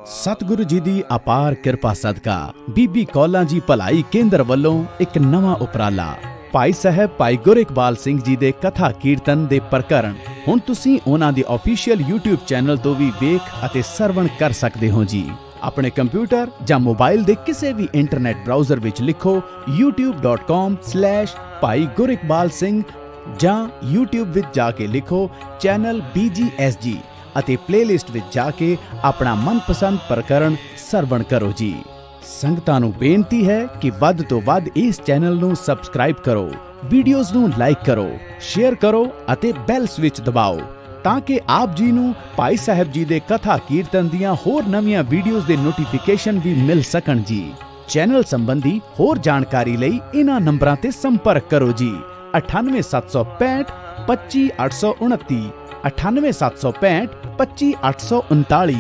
सतगुरु जी दी अपार किरपा सदका बीबी कौलां जी भलाई केंद्र ਵੱਲੋਂ एक नवा उपराला भाई साहब भाई गुरइकबाल सिंह जी दे कथा कीर्तन दे प्रकरण हुण तुसीं उन्हां दे ऑफिशियल YouTube चैनल तो भी वेख अते सरवण कर सकते हो जी। अपने कंप्यूटर या मोबाइल दे किसी भी इंटरनेट ब्राउजर विच लिखो youtube.com/भाई गुरइकबाल सिंह या YouTube विच जाके लिखो चैनल BGSG ਅਤੇ प्लेलिस्ट विच जाके अपना मनपसंद प्रकरण सरवण करो जी। संगतां नूं बेनती है कि वध तो वध इस चैनल नूं सबसक्राइब करो, वीडियोज़ नूं लाइक करो, शेयर करो अते बैल स्विच दबाओ ताकि आप जी नूं भाई साहब जी दे कथा कीर्तन दियां होर नवीआं वीडियोज़ दे नोटिफिकेशन भी मिल सकण जी। चैनल संबंधी होर जानकारी लई इन्हां नंबरां ते संपर्क करो जी। 98765 25829 98765 25839।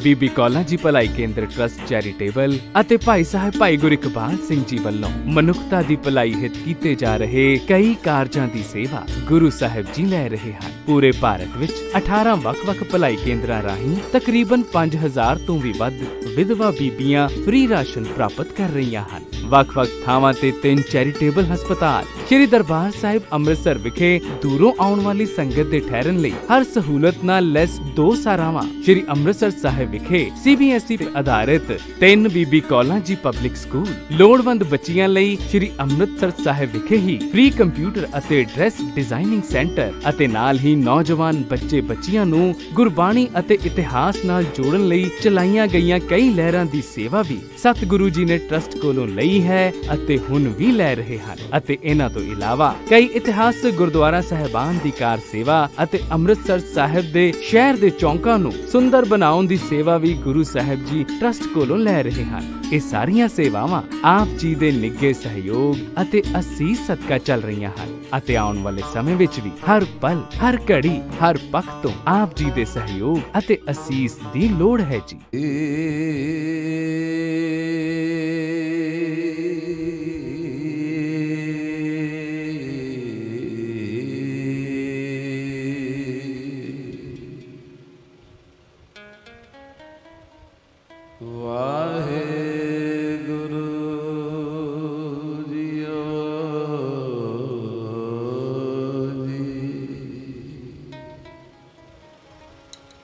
बीबी कौलां जी भलाई केंद्र ट्रस्ट चैरिटेबल ਅਤੇ ਭਾਈ ਸਾਹਿਬ ਭਾਈ ਗੁਰਇਕਬਾਲ ਸਿੰਘ ਜੀ ਵੱਲੋਂ ਮਨੁੱਖਤਾ ਦੀ ਭਲਾਈ ਹਿੱਤ ਕੀਤੇ ਜਾ ਰਹੇ ਕਈ ਕਾਰਜਾਂ ਦੀ ਸੇਵਾ ਗੁਰੂ ਸਾਹਿਬ ਜੀ ਲੈ ਰਹੇ ਹਨ। ਪੂਰੇ ਭਾਰਤ ਵਿੱਚ 18 ਵੱਖ-ਵੱਖ ਭਲਾਈ ਕੇਂਦਰਾਂ ਰਾਹੀਂ ਤਕਰੀਬਨ 5000 ਤੋਂ ਵੀ ਵੱਧ ਵਿਧਵਾ ਬੀਬੀਆਂ ਫ੍ਰੀ ਰਾਸ਼ਨ ਪ੍ਰਾਪਤ ਕਰ ਰਹੀਆਂ ਹਨ। ਵੱਖ-ਵੱਖ ਥਾਵਾਂ ਤੇ 3 ਚੈਰੀਟੇਬਲ ਹਸਪਤਾਲ ਸ਼੍ਰੀ ਦਰਬਾਰ ਸਾਹਿਬ ਅੰਮ੍ਰਿਤਸਰ ਵਿਖੇ ਦੂਰੋਂ ਆਉਣ ਵਾਲੀ ਸੰਗਤ ਦੇ ਠਹਿਰਨ ਲਈ ਹਰ ਸਹੂਲਤ ਨਾਲ ਲੈਸ 2 ਸਾਰਾਵਾਂ ਸ਼੍ਰੀ ਅੰਮ੍ਰਿਤਸਰ ਸਾਹਿਬ ਵਿਖੇ CBSE ਤੇ ਆਧਾਰਿਤ 3 ਬੀਬੀ ਕੌਲਾਂ ਜੀ ਪਬਲਿਕ ਸਕੂਲ ਲੋੜਵੰਦ ਬੱਚੀਆਂ ਲਈ ਸ਼੍ਰੀ ਅੰਮ੍ਰਿਤਸਰ ਸਾਹਿਬ ਵਿਖੇ ਹੀ ਫ੍ਰੀ ਕੰਪਿਊਟਰ ਅਤੇ ਡਰੈਸ ਡਿਜ਼ਾਈਨਿੰਗ ਸੈਂਟਰ ਅਤੇ ਨਾਲ ਹੀ ਨੌਜਵਾਨ ਬੱਚੇ ਬੱਚੀਆਂ ਨੂੰ ਗੁਰਬਾਣੀ ਅਤੇ ਇਤਿਹਾਸ ਨਾਲ ਜੋੜਨ ਲਈ ਚਲਾਈਆਂ ਗਈਆਂ ਕਈ ਲਹਿਰਾਂ ਦੀ ਸੇਵਾ ਵੀ ਸਤਿਗੁਰੂ ਜੀ ਨੇ ਟਰਸਟ ਕੋਲੋਂ ਲਈ ਹੈ ਅਤੇ ਹੁਣ ਵੀ ਲੈ ਰਹੇ ਹਨ। ਅਤੇ ਇਹਨਾਂ ਤੋਂ ਇਲਾਵਾ ਕਈ ਇਤਿਹਾਸਕ ਗੁਰਦੁਆਰਾ ਸਾਹਿਬਾਨ ਦੀ ਕਾਰ ਸੇਵਾ ਅਤੇ ਅੰਮ੍ਰਿਤਸਰ ਸਾਹਿਬ ਦੇ ਸ਼ਹਿਰ ਦੇ ਚੌਂਕਾਂ ਨੂੰ ਸੁੰਦਰ ਬਣਾਉਣ ਦੀ ਸੇਵਾ ਵੀ ਗੁਰੂ ਸਾਹਿਬ ਜੀ ਟਰਸਟ ਕੋਲੋਂ ਲੈ ਰਹੇ ਹਨ। ਇਹ ਸਾਰੀਆਂ ਸੇਵਾਵਾਂ ਆਪ ਜੀ ਦੇ ਨਿੱਘੇ ਸਹਿਯੋਗ ਅਤੇ ਅਸੀਸ ਸਦਕਾ ਚੱਲ ਰਹੀਆਂ ਹਨ ਅਤੇ ਆਉਣ ਵਾਲੇ ਸਮੇਂ ਵਿੱਚ ਵੀ ਹਰ ਪਲ ਹਰ ਘੜੀ ਹਰ ਪੱਖ ਤੋਂ ਆਪ ਜੀ ਦੇ ਸਹਿਯੋਗ ਅਤੇ ਅਸੀਸ ਦੀ ਲੋੜ ਹੈ ਜੀ।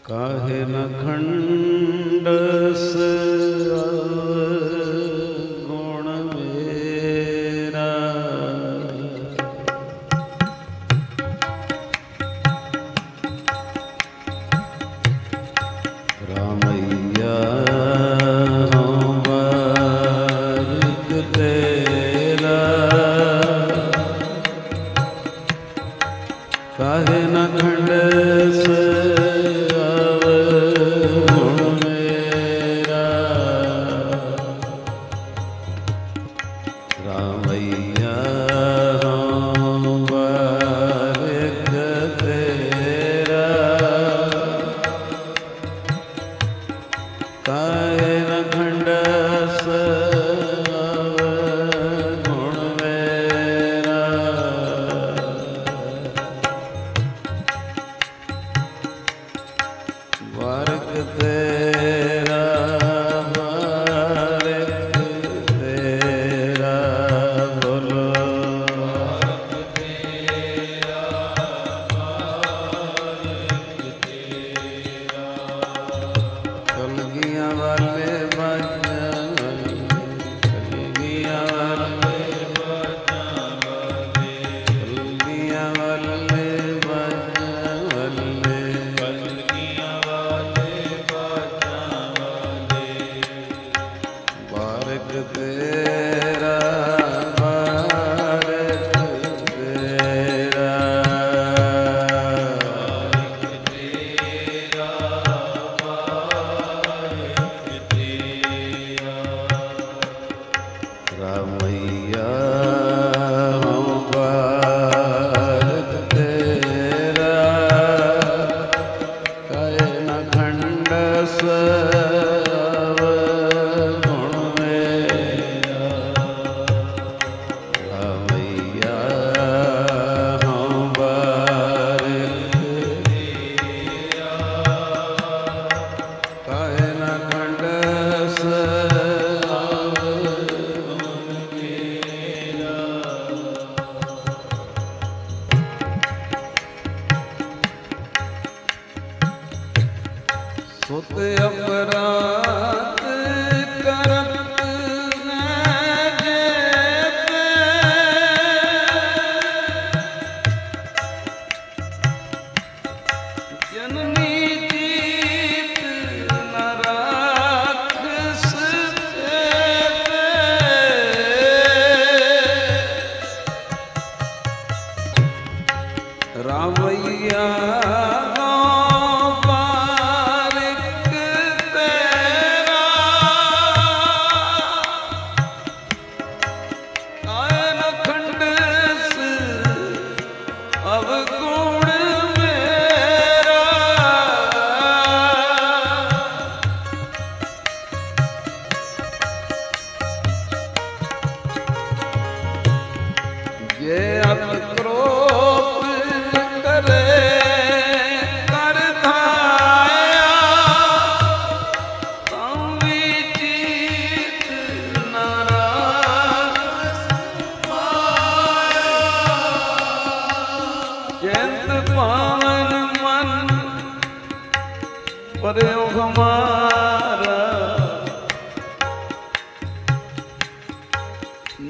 काहे न खंडस गुण मेरा रामैया बारिक तेरा काहे न खंडस सुत अपराध करत रामैया बारिक तेरा आयन खंड अवगुण मेरा ये अक्रोध कर धाया तमी जीत नाराज जंत पावन मन पर्यो हमारा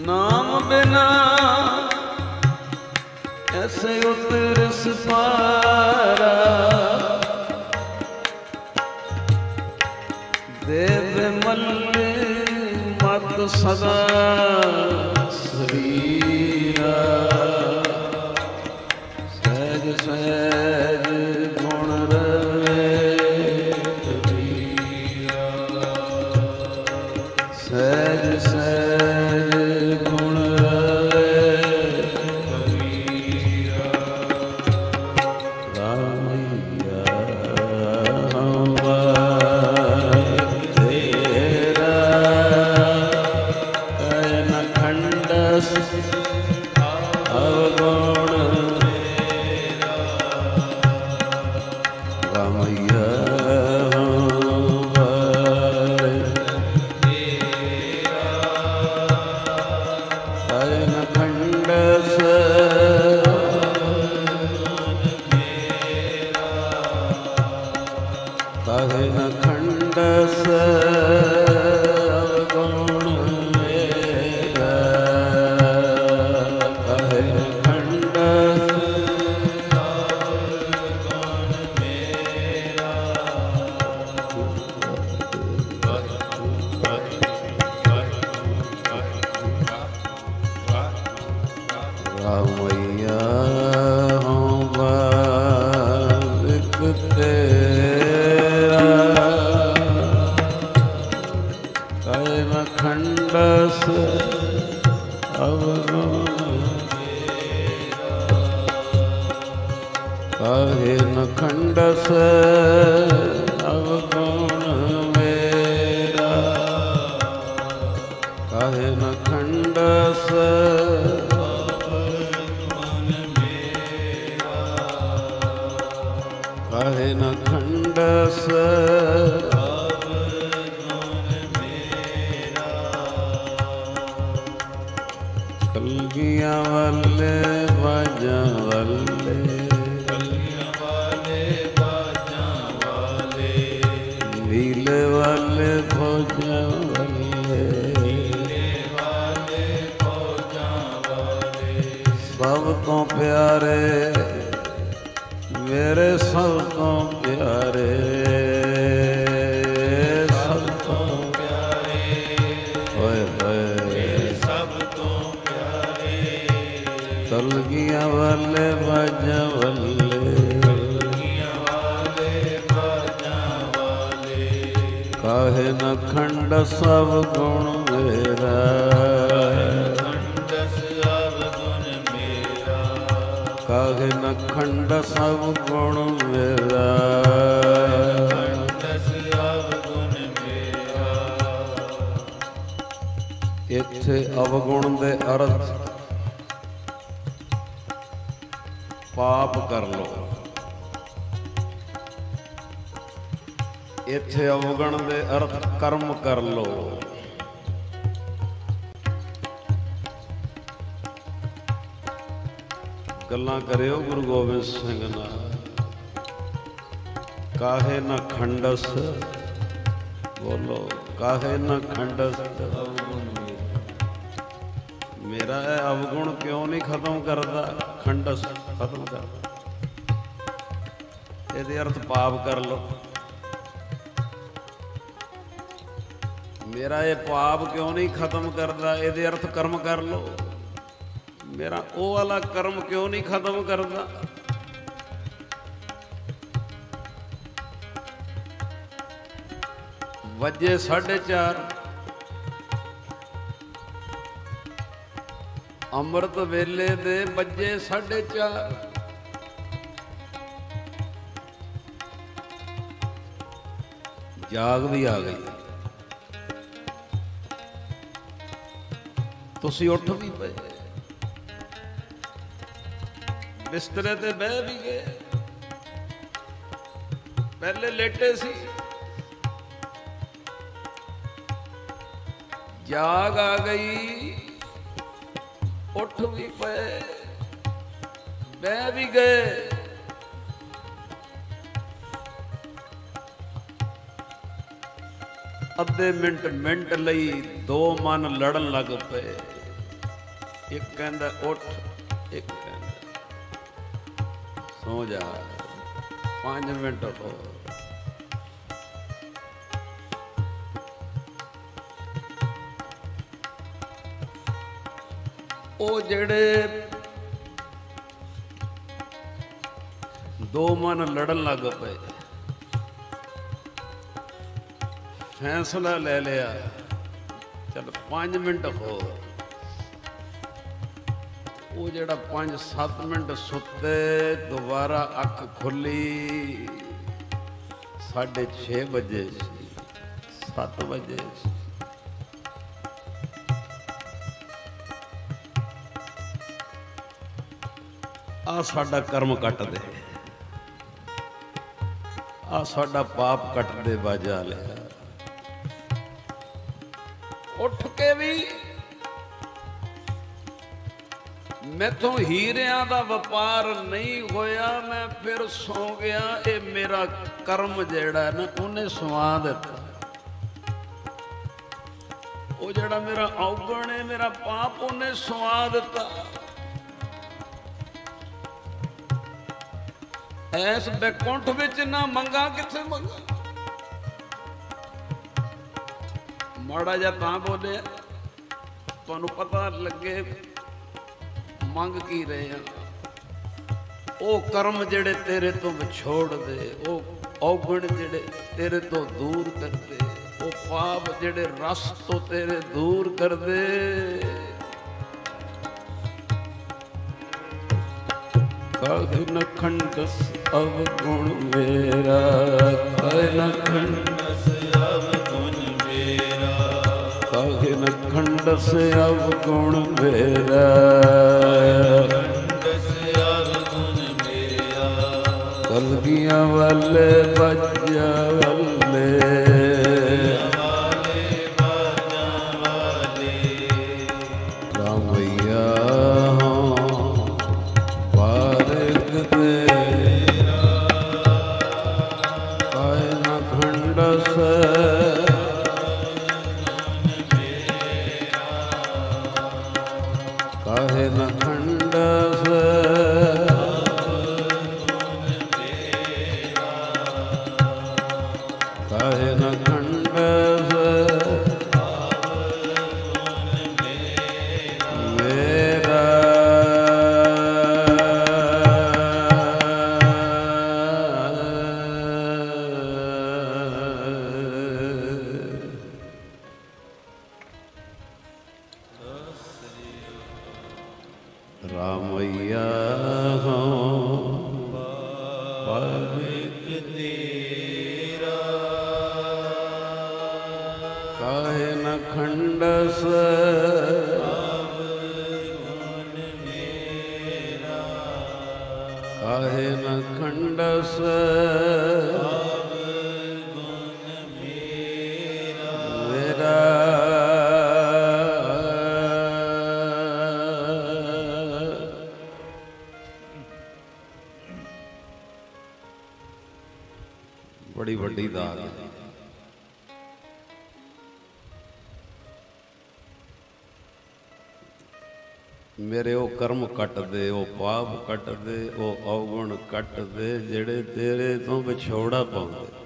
नाम बिना ऐसे उतरस पारा देव मल्ल मत सदा शरीरा सहज सहज गुण रवे कबीरा सहज सहज गुण रवे कहे न खंडस अवगुण मेरा कहे न खंडस अवगुण मेरा रामैया हूँ बालिक तेरा कहे न खंडस अवगुण कहे न खंडस अवगुण मेरा कहे न खंडस कहे न खंडस कलगियां वाले बाजा वाले नीले वाले फौजा वाले सब तो प्यारे मेरे सब तो प्यारे सब तो प्यारे ओए ओए सब तो प्यारे कलगियां वाले बाजा वाले काहे न खंड सब गुण मेरा काहे न खंड सब गुण मेरा इत्थे अवगुण दे अर्थ पाप कर लो इत्थे अवगुण दे अर्थ कर्म कर लो गल्लां करियो गुरु गोबिंद सिंह नाल काहे न खंडस, बोलो काहे न खंडस। मेरा अवगुण क्यों नहीं खत्म करता, खंडस खत्म कर। ਇਹਦੇ अर्थ पाप कर लो। मेरा ये पाप क्यों नहीं खत्म करता, ਇਹਦੇ अर्थ कर्म कर लो। मेरा वो वाला कर्म क्यों नहीं खत्म करता। वजे 4:30 अमृत वेले दे बजे 4:30 जाग भी आ गई। तुसी उठ भी पे, बिस्तरे ते बह भी गए। पहले लेटे सी, जाग आ गई, उठ भी पे, बह भी गए। अद्धे मिनट लई दो मन लड़न लग पे। एक कहंदा उठ, एक कहंदा सो जा, 5 मिनट हो। ਉਹ ਜਿਹੜੇ ਦੋ ਮਨ ਲੜਨ ਲੱਗ ਪਏ, ਫੈਸਲਾ ਲੈ ਲਿਆ ਚਲ 5 ਮਿੰਟ ਹੋਰ। ਉਹ ਜਿਹੜਾ 5-7 ਮਿੰਟ ਸੁੱਤੇ, ਦੁਬਾਰਾ ਅੱਖ ਖੁੱਲੀ 6:30 ਵਜੇ ਸੀ, 7 ਵਜੇ ਸੀ। आ साडा कर्म कट दे, आ साडा पाप कट दे बाजा लिया। उठ के भी मैथों हीरियां दा व्यापार नहीं होया, मैं फिर सौ गया। ये मेरा कर्म जेड़ा ना उन्हें सुवा दिता। वो जेड़ा मेरा औगण है, मेरा पाप उन्हें सुवा दिता। ऐस बैकुंठ विच ना मंगा, किथे मंगा। माड़ा जा तां बोले तुहानू पता लगे मंग की रहे हैं। ओ कर्म जेड़े तेरे तो विछोड़ दे, ओ औगण जेड़े तेरे तो दूर कर दे, ओ पाप जेड़े रस तो तेरे दूर कर दे। काहे न खंडस अवगुण मेरा, काहे न खंडस अवगुण मेरा, काहे न खंडस अवगुण मेरा, खंडस अवगुण मेरा। कलगियां वाले बजा वाले, रामैया काहे न खंडस, काहे न खंडस मेरा। रामैया काहे न खंडस, काहे न खंडस मेरा। बड़ी वड्डी दाग है। मेरे वो कर्म कट दे, वो पाप कट दे, वो अवगुण कट दे जेड़े तेरे तो विछोड़ा पाउंदे।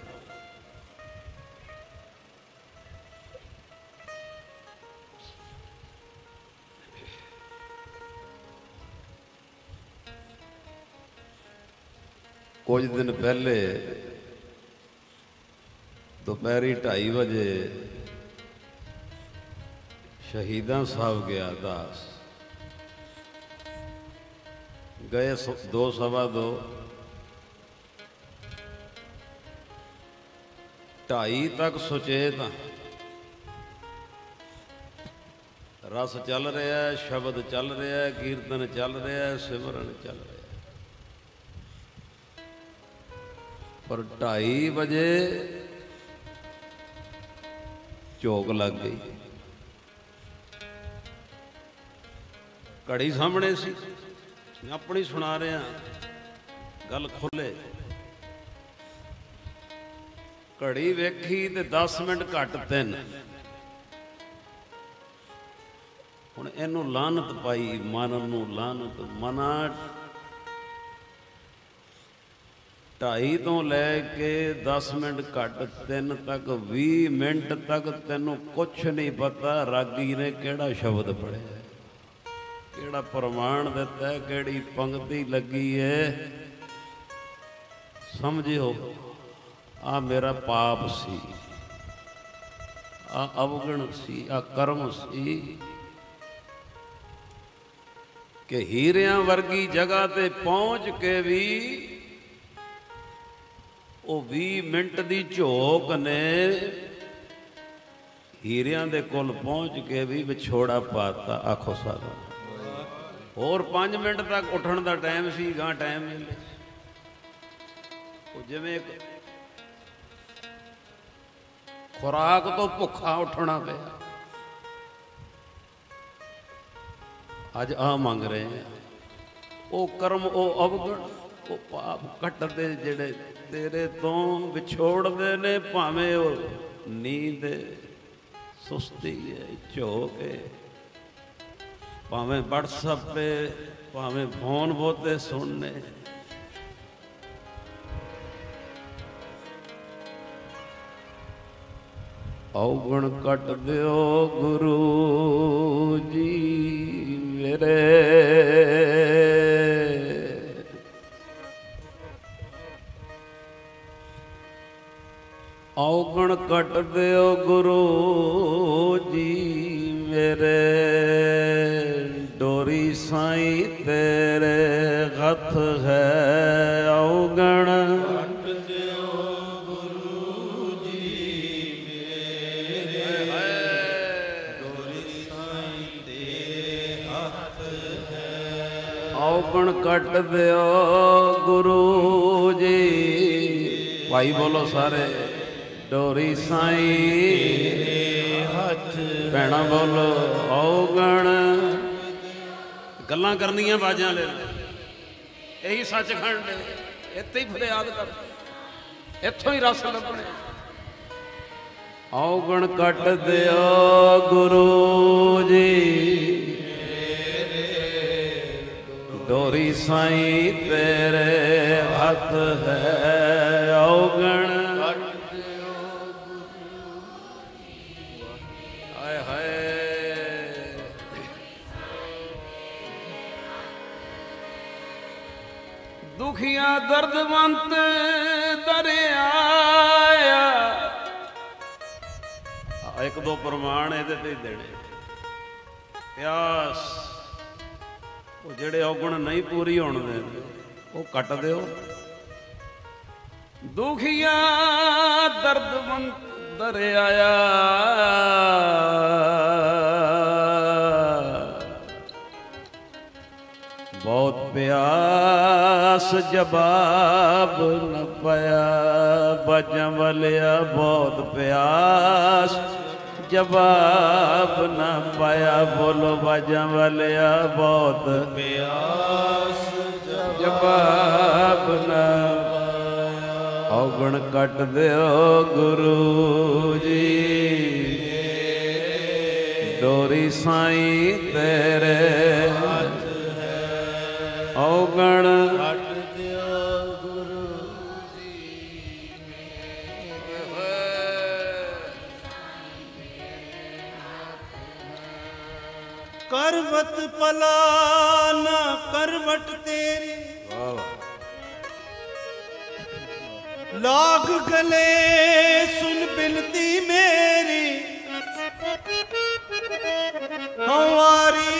कुछ दिन पहले दोपहरी 2:30 बजे शहीदा साहब गया दास, गए 2 सवा 2, 2:30 तक सुचेत। रस चल रहा है, शब्द चल रहा है, कीर्तन चल रहा है, सिमरन चल रहा है, पर 2:30 बजे झोंक लग गई। घड़ी सामने सी, अपनी सुना रहा, गल खोले, घड़ी वेखी ते 10 मिनट घट 3। हुण इनू लानत पाई, मन नू लानत, मना 2:30 तो लैके 10 मिनट घट 3 तक 20 मिनट तक तेनू कुछ नहीं पता रागी ने केड़ा शब्द पढ़िया, केड़ा प्रमाण दिता है, केड़ी पंक्ति लगी है। समझियो आ मेरा पाप सी, आ अवगुण सी, आ कर्म सी कि हीरियां वर्गी जगह ते पहुंच के भी वो 20 मिनट की झोंक ने हीरियां दे कोल पहुंच के भी विछोड़ा पाता। आखो सारा और 5 मिनट तक उठन का टाइम सी, गां टाइम मिले जिवें खुराक तो भुखा उठना पिया। अज आ मंग रहे हैं, वो कर्म, वो अवगुण, वो पाप कट दे जेड़े तेरे तो विछोड़ते ने, भावें वो नींद सुस्ती है, झोंक है, भावें व्हाट्सएप पे, भावें फोन बहुते सुनने। अवगुण कट दियो गुरु जी मेरे, अवगुण कट दियो गुरु जी मेरे, डोरी साईं तेरे हथ है अवगुण कट दियो गुरु जी मेरे, डोरी साईं तेरे हथ है अवगुण कट दियो गुरु जी। भाई बोलो सारे, डोरी साईं हथ, भैणा बोलो अवगुण। गल्लां करनियां बाजां ले, यही सचखंड, इत्थे ही फरियाद कर, इत्थों ही रस लभणे। अवगुण कट दियो गुरु जी डोरी साईं तेरे हथ है अवगुण। दुखिया दर्दवंत दरियाया, एक दो प्रमाण ये देने। प्यास वो जेड़े अवगुण नहीं पूरी होने देते वो कट दियो। दुखिया दर्दवंत दरियाया, बहुत प्यास जवाब न पाया बजा वालिया, बहुत प्यास जवाब न पाया। बोलो बजा वालिया, बहुत प्यास जवाब न पाया। ਔਗਣ ਕੱਟ ਦਿਓ ਗੁਰੂ ਜੀ, ਡੋਰੀ ਸਾਈਂ ਤੇਰੇ ਹੱਥ ਹੈ। ਔਗਣ ਕੱਟ ਦਿਓ ਗੁਰੂ ਜੀ, ਕਰਵਤ ਪਲਾ ਨਾ ਕਰਵਟ ਤੇਰੀ, ਲਾਗ ਗਲੇ ਸੁਨ ਬਿਨਤੀ ਮੇਰੀ, ਹਮਾਰੀ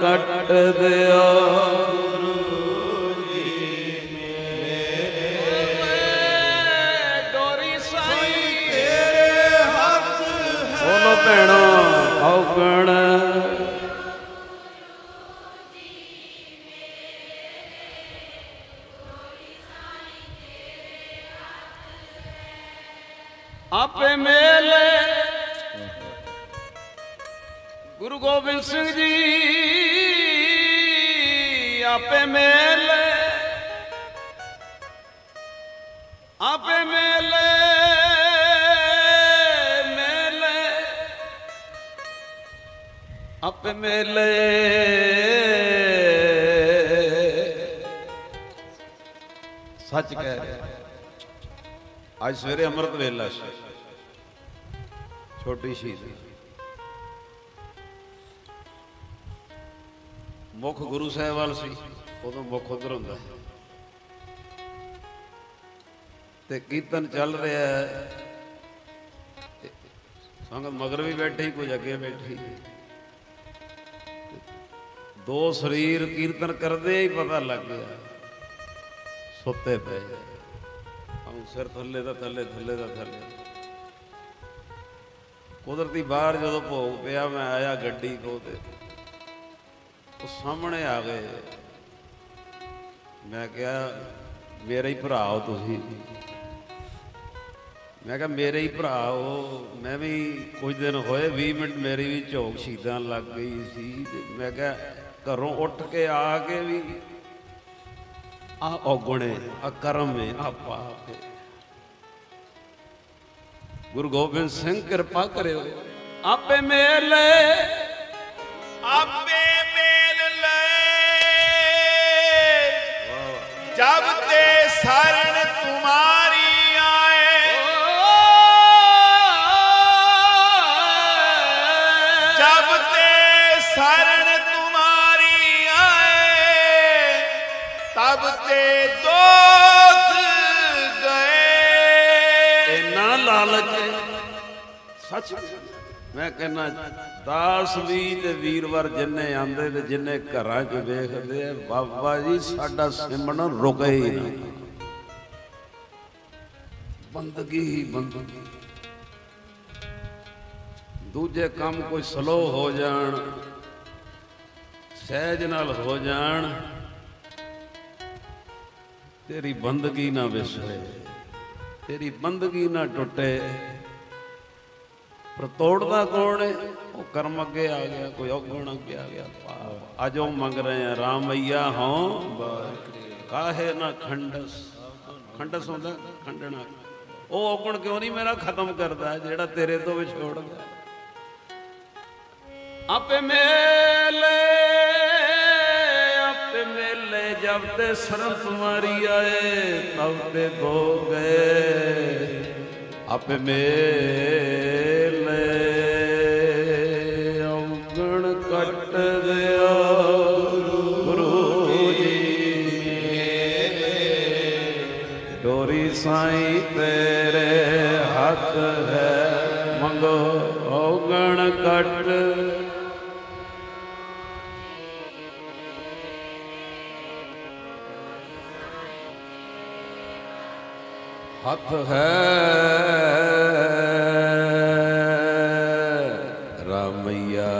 ਕੱਟ ਦਿਓ ਗੁਰੂ ਜੀ ਮੇਰੇ, ਡੋਰੀ ਸਾਈਂ ਤੇਰੇ ਹੱਥ ਹੈ। ਬੋਲੋ ਭੈਣੋ ਔਗਣ ਆਪੇ ਮੇਲੇ ਗੁਰੂ ਗੋਬਿੰਦ ਸਿੰਘ ਜੀ, ਆਪੇ ਮੇਲੇ ਆਪੇ ਮੇਲੇ ਮੇਲੇ ਆਪੇ ਮੇਲੇ। ਸੱਚ ਕਹਿ ਰਿਹਾ, ਅੱਜ ਸਵੇਰੇ ਅੰਮ੍ਰਿਤ ਵੇਲਾ ਸੀ, ਛੋਟੀ ਸ਼ਹੀਦੀ, ਮੁੱਖ ਗੁਰੂ ਸਾਹਿਬ ਵੱਲ ਸੀ, ਉਦੋਂ ਮੁੱਖ ਉਧਰ ਹੁੰਦਾ ਤੇ ਕੀਰਤਨ ਚੱਲ ਰਿਹਾ ਹੈ, ਸੰਗਤ ਮਗਰ ਵੀ ਬੈਠੀ, ਕੁਝ ਅੱਗੇ ਬੈਠੀ, ਦੋ ਸਰੀਰ ਕੀਰਤਨ ਕਰਦੇ ਹੀ ਪਤਾ ਲੱਗ ਗਿਆ ਸੁੱਤੇ ਪਏ, ਸਿਰ ਥੱਲੇ ਦਾ ਥੱਲੇ, ਥੱਲੇ ਦਾ ਥੱਲੇ। ਕੁਦਰਤੀ ਬਾਹਰ ਜਦੋਂ ਭੋਗ ਪਿਆ, ਮੈਂ ਆਇਆ ਗੱਡੀ ਕੋਲ ਤੇ ਉਹ ਸਾਹਮਣੇ ਆ ਗਏ। ਮੈਂ ਕਿਹਾ ਮੇਰੇ ਹੀ ਭਰਾ ਹੋ ਤੁਸੀਂ? ਮੈਂ ਕਿਹਾ ਮੇਰੇ ਹੀ ਭਰਾ ਹੋ, ਮੈਂ ਵੀ ਕੁਝ ਦਿਨ ਹੋਏ 20 ਮਿੰਟ ਮੇਰੀ ਵੀ ਝੋਕ ਸ਼ਹੀਦਾਂ ਲੱਗ ਗਈ ਸੀ। ਮੈਂ ਕਿਹਾ ਘਰੋਂ ਉੱਠ ਕੇ ਆ ਕੇ ਵੀ ਆ ਔਗਣੇ ਆ ਕਰਮ ਹੈ ਆ ਪਾਪ ਹੈ। ਗੁਰੂ ਗੋਬਿੰਦ ਸਿੰਘ ਕਿਰਪਾ ਕਰਿਓ, ਆਪੇ ਮੇਲੇ ਆਪੇ ਮੇਲ ਲੈ, ਜਬ ਤੇ ਸ਼ਰਨ ਤੁਮਾਰੀ ਆਏ, ਜਬ ਤੇ ਸ਼ਰਨ ਤੁਮਾਰੀ ਆਏ, ਤਬ ਤੇ ਦੁੱਖ ਗਏ। ਇਨਾ ਲਾਲਚ ਸੱਚ ਮੈਂ ਕਹਿੰਦਾ, ਦਾਸ ਵੀ ਤੇ ਵੀਰਵਾਰ ਜਿੰਨੇ ਆਂਦੇ ਤੇ ਜਿੰਨੇ ਘਰਾਂ 'ਚ ਵੇਖਦੇ ਆ, ਬਾਬਾ ਜੀ ਸਾਡਾ ਸਿਮਰਨ ਰੁਕੇ ਹੀ ਨਾ, ਬੰਦਗੀ ਹੀ ਬੰਦਗੀ। ਦੂਜੇ ਕੰਮ ਕੋਈ ਸਲੋ ਹੋ ਜਾਣ, ਸਹਿਜ ਨਾਲ ਹੋ ਜਾਣ, ਤੇਰੀ ਬੰਦਗੀ ਨਾ ਵਿਸਰੇ, ਤੇਰੀ ਬੰਦਗੀ ਨਾ ਟੁੱਟੇ। ਪਰ ਤੋੜਦਾ ਕੌਣ ਹੈ? ਉਹ ਕਰਮ ਅੱਗੇ ਆ ਗਿਆ, ਕੋਈ ਔਗਣ ਅੱਗੇ ਆ ਗਿਆ। ਅੱਜ ਉਹ ਮੰਗ ਰਹੇ ਆ, ਰਾਮਈਆ ਹੋਂ ਕਾਹੇ ਨਾ ਖੰਡਸ। ਖੰਡਸ ਹੁੰਦਾ ਖੰਡਣਾ। ਉਹ ਔਗਣ ਕਿਉਂ ਨਹੀਂ ਮੇਰਾ ਖਤਮ ਕਰਦਾ ਜਿਹੜਾ ਤੇਰੇ ਤੋਂ ਵਿਛੋੜਦਾ? ਆਪੇ ਮੇਲੇ जब ते शरण तुम्हारी आए तब ते धो गए आप मेले औगण कट दिया गुरु जी साईं तेरे हथ है मंगो औगण कट। हथ है रामैया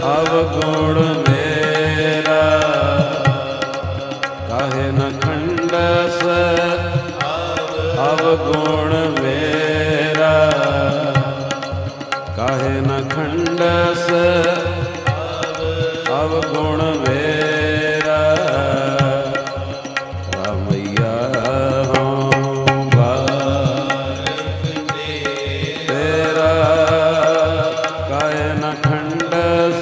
अवगुण मेरा, काहे न खंडस अवगुण मेरा, काहे न खंडस अवगुण मेरा। रामैया तेरा, काहे न खंडस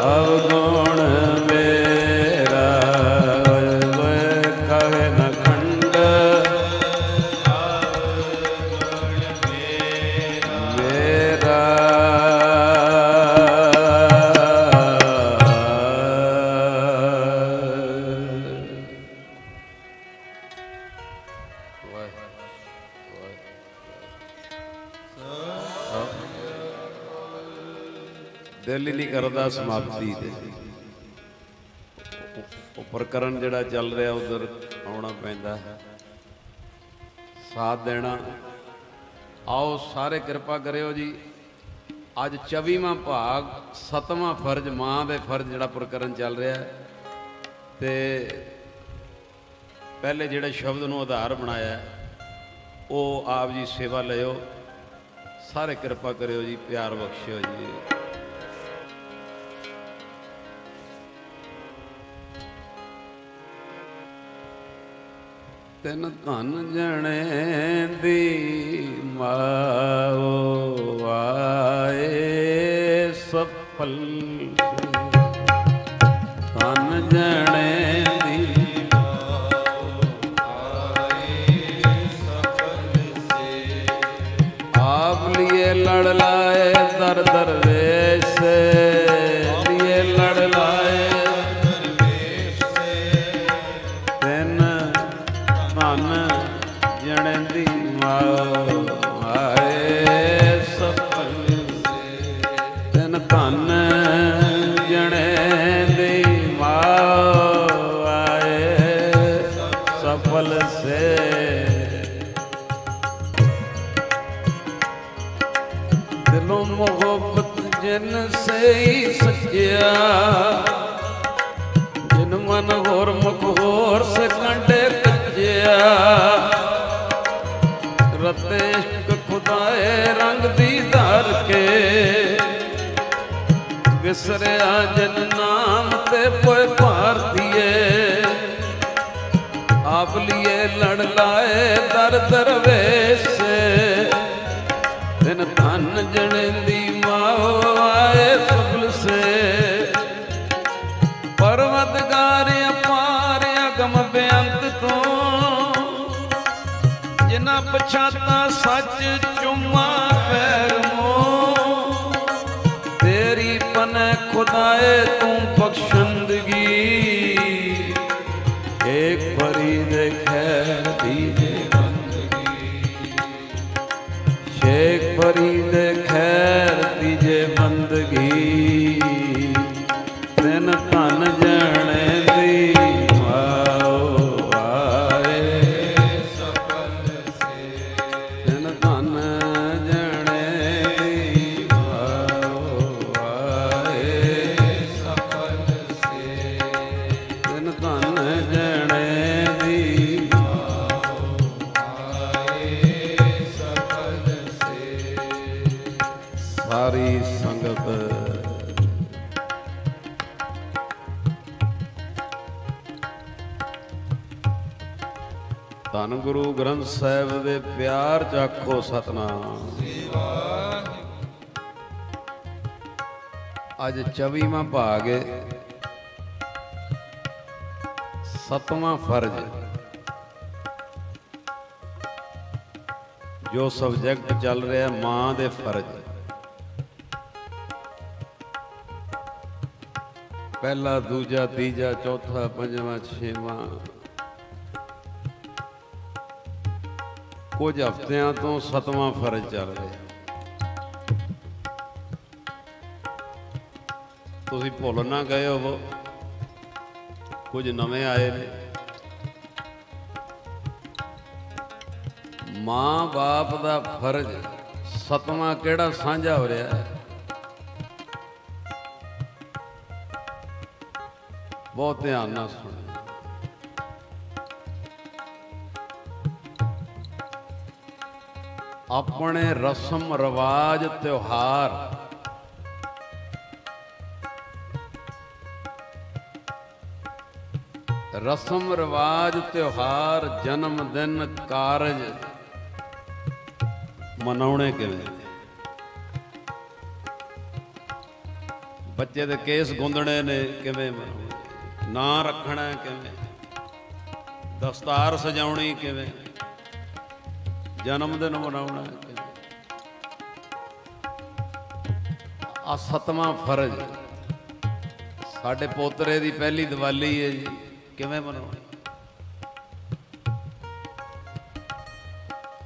अवगुण मेरा, काहे न खंड मेरा। दिल ही नहीं करता समाप्ति दे प्रकरण जिहड़ा चल रहा उधर आना पैंदा है, साथ देना। आओ सारे कृपा करियो जी। अज 24वां भाग 7वां फर्ज मां दे फर्ज जिहड़ा प्रकरण चल रहा है, ते पहले जिहड़े शब्द नूं आधार बनाया वो आप जी सेवा लियो। सारे कृपा करियो जी, प्यार बख्शियो जी। तेन धन जने दी माओ आए सफल, धन जने दी आप लिए लड़ लाए दर दरवेश से, लिए लड़ लाए तेन धन जने दी माओ आए सफल, तेन धन जने दी माओ आए सफल से। दिलों मोहब्बत जिन से ही सच्चिया, जिन मन होर मुख होर से कंडे कच्चिया, रते इश्क खुदाए रंग दीदार के, विसरिया जिन नाम ते पोए भारतीय, आप लिए लड़ लाए दर दरवेश से, दिन धन जने दी माओ आए सबल से। परवतगार अपार अगम बेअंत तो, जिना पछाता सच चुमा पैर मों, तेरी पने खुदाए तू बख्शंदगी, एक फरीद खैर दीजे शेख फरीद खैर दीजे बंदगी, दिन धन जने दी माओ आए सफल से, दिन धन जने दी माओ आए सफल से, दिन धन जने दी माओ आए सफल से। ਧੰਨ ਗੁਰੂ ਗ੍ਰੰਥ ਸਾਹਿਬ ਦੇ ਪਿਆਰ ਚ ਆਖੋ ਸਤਨਾਮ। ਅੱਜ 24ਵਾਂ ਭਾਗ ਹੈ, 7ਵਾਂ ਫਰਜ਼। ਜੋ ਸਬਜੈਕਟ ਚੱਲ ਰਿਹਾ ਮਾਂ ਦੇ ਫਰਜ਼। ਪਹਿਲਾ, ਦੂਜਾ, ਤੀਜਾ, ਚੌਥਾ, ਪੰਜਵਾਂ, ਛੇਵਾਂ। ਕੁਝ ਹਫ਼ਤਿਆਂ ਤੋਂ 7ਵਾਂ ਫਰਜ਼ ਚੱਲ ਰਿਹਾ। ਤੁਸੀਂ ਭੁੱਲ ਨਾ ਗਏ ਹੋਵੋ, ਕੁਝ ਨਵੇਂ ਆਏ ਨੇ। ਮਾਂ ਬਾਪ ਦਾ ਫਰਜ਼ 7ਵਾਂ ਕਿਹੜਾ ਸਾਂਝਾ ਹੋ ਰਿਹਾ ਹੈ? ਬਹੁਤ ਧਿਆਨ ਨਾਲ ਸੁਣੋ। ਆਪਣੇ ਰਸਮ ਰਿਵਾਜ ਤਿਉਹਾਰ ਰਸਮ ਰਿਵਾਜ ਤਿਉਹਾਰ ਜਨਮ ਦਿਨ ਕਾਰਜ ਮਨਾਉਣੇ ਕਿਵੇਂ? ਬੱਚੇ ਦੇ ਕੇਸ ਗੁੰਦਣੇ ਨੇ ਕਿਵੇਂ ਮਨਾਉਣੇ? ਨਾਂ ਰੱਖਣਾ ਕਿਵੇਂ? ਦਸਤਾਰ ਸਜਾਉਣੀ ਕਿਵੇਂ? ਜਨਮ ਦਿਨ ਮਨਾਉਣਾ ਕਿਵੇਂ? ਆ 7ਵਾਂ ਫਰਜ਼। ਸਾਡੇ ਪੋਤਰੇ ਦੀ ਪਹਿਲੀ ਦੀਵਾਲੀ ਹੈ ਜੀ, ਕਿਵੇਂ ਮਨਾਉਣੀ?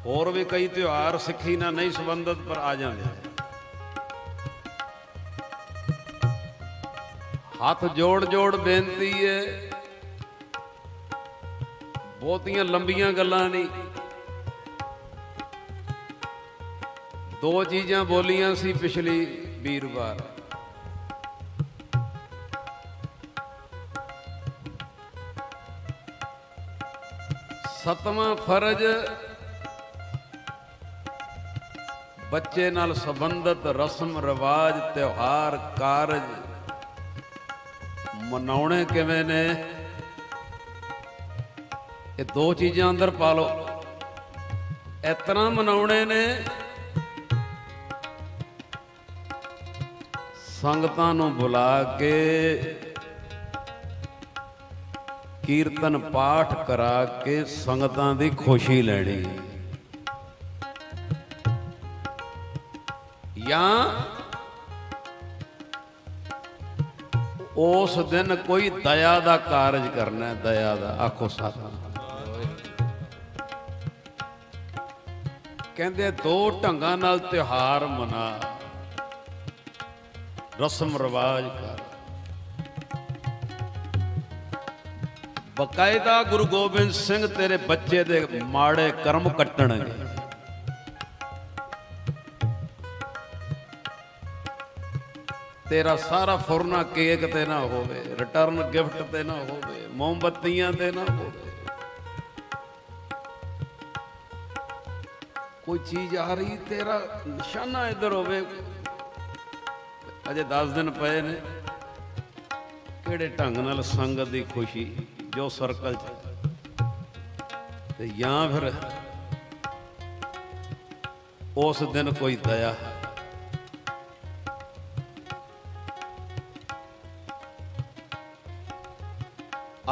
ਹੋਰ ਵੀ ਕਈ ਤਿਉਹਾਰ ਸਿੱਖੀ ਨਾਲ ਨਹੀਂ ਸੰਬੰਧਿਤ ਪਰ ਆ ਜਾਂਦੇ। ਹੱਥ ਜੋੜ ਜੋੜ ਬੇਨਤੀ ਹੈ, ਬਹੁਤੀਆਂ ਲੰਬੀਆਂ ਗੱਲਾਂ ਨਹੀਂ। 2 ਚੀਜ਼ਾਂ ਬੋਲੀਆਂ ਸੀ ਪਿਛਲੀ ਵੀਰਵਾਰ। ਸੱਤਵਾਂ ਫਰਜ਼ ਬੱਚੇ ਨਾਲ ਸੰਬੰਧਿਤ ਰਸਮ ਰਿਵਾਜ ਤਿਉਹਾਰ ਕਾਰਜ ਮਨਾਉਣੇ ਕਿਵੇਂ ਨੇ? ਇਹ 2 ਚੀਜ਼ਾਂ ਅੰਦਰ ਪਾ ਲਓ। ਇਸ ਤਰ੍ਹਾਂ ਮਨਾਉਣੇ ਨੇ, ਸੰਗਤਾਂ ਨੂੰ ਬੁਲਾ ਕੇ ਕੀਰਤਨ ਪਾਠ ਕਰਾ ਕੇ ਸੰਗਤਾਂ ਦੀ ਖੁਸ਼ੀ ਲੈਣੀ, ਜਾਂ ਉਸ ਦਿਨ ਕੋਈ ਦਇਆ ਦਾ ਕਾਰਜ ਕਰਨਾ। ਦਇਆ ਦਾ ਆਖੋ ਸਤਿਨਾਮ। ਕਹਿੰਦੇ 2 ਢੰਗਾਂ ਨਾਲ ਤਿਉਹਾਰ ਮਨਾ, ਰਸਮ ਰਿਵਾਜ ਕਰ। ਬਕਾਇਦਾ ਗੁਰੂ ਗੋਬਿੰਦ ਸਿੰਘ ਤੇਰੇ ਬੱਚੇ ਦੇ ਮਾੜੇ ਕਰਮ ਕੱਟਣਗੇ। ਤੇਰਾ ਸਾਰਾ ਫੁਰਨਾ ਕੇਕ ਤੇ ਨਾ ਹੋਵੇ, ਰਿਟਰਨ ਗਿਫਟ ਤੇ ਨਾ ਹੋਵੇ, ਮੋਮਬੱਤੀਆਂ ਤੇ ਨਾ ਹੋਵੇ। ਕੋਈ ਚੀਜ਼ ਆ ਰਹੀ ਤੇਰਾ ਨਿਸ਼ਾਨਾ ਇੱਧਰ ਹੋਵੇ। ਅਜੇ 10 ਦਿਨ ਪਏ ਨੇ। ਕਿਹੜੇ ਢੰਗ ਨਾਲ ਸੰਗਤ ਦੀ ਖੁਸ਼ੀ ਜੋ ਸਰਕਲ ਚ, ਤੇ ਜਾਂ ਫਿਰ ਉਸ ਦਿਨ ਕੋਈ ਦਇਆ।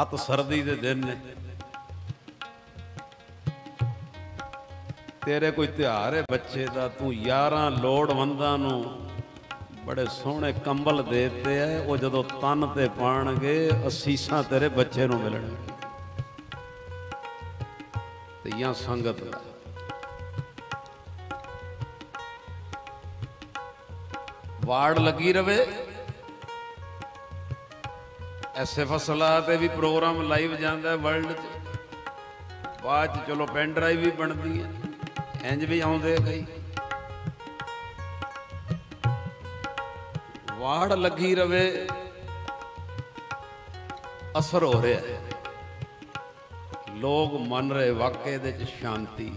ਅੱਤ ਸਰਦੀ ਦੇ ਦਿਨ ਨੇ, ਤੇਰੇ ਕੋਈ ਤਿਉਹਾਰ ਹੈ ਬੱਚੇ ਦਾ, ਤੂੰ 11 ਲੋੜਵੰਦਾਂ ਨੂੰ ਬੜੇ ਸੋਹਣੇ ਕੰਬਲ ਦੇ ਦਿੱਤੇ ਐ। ਉਹ ਜਦੋਂ ਤਨ ਤੇ ਪਾਣਗੇ ਅਸੀਸਾਂ ਤੇਰੇ ਬੱਚੇ ਨੂੰ ਮਿਲਣਗੀਆਂ। ਤੇ ਜਾਂ ਸੰਗਤ ਦਾ ਵਾੜ ਲੱਗੀ ਰਵੇ। ਐਸੇ ਫਸਲਾਂ ਤੇ ਵੀ ਪ੍ਰੋਗਰਾਮ ਲਾਈਵ ਜਾਂਦਾ ਵਰਲਡ 'ਚ। ਬਾਅਦ 'ਚ ਚਲੋ ਪੈਨ ਡਰਾਈਵ ਵੀ ਬਣਦੀ ਹੈ, ਇੰਜ ਵੀ ਆਉਂਦੇ ਕਈ। ਵਾੜ ਲੱਗੀ ਰਵੇ, ਅਸਰ ਹੋ ਰਿਹਾ ਹੈ। ਲੋਕ ਮੰਨ ਰਹੇ ਵਾਕਈ ਇਹਦੇ 'ਚ ਸ਼ਾਂਤੀ।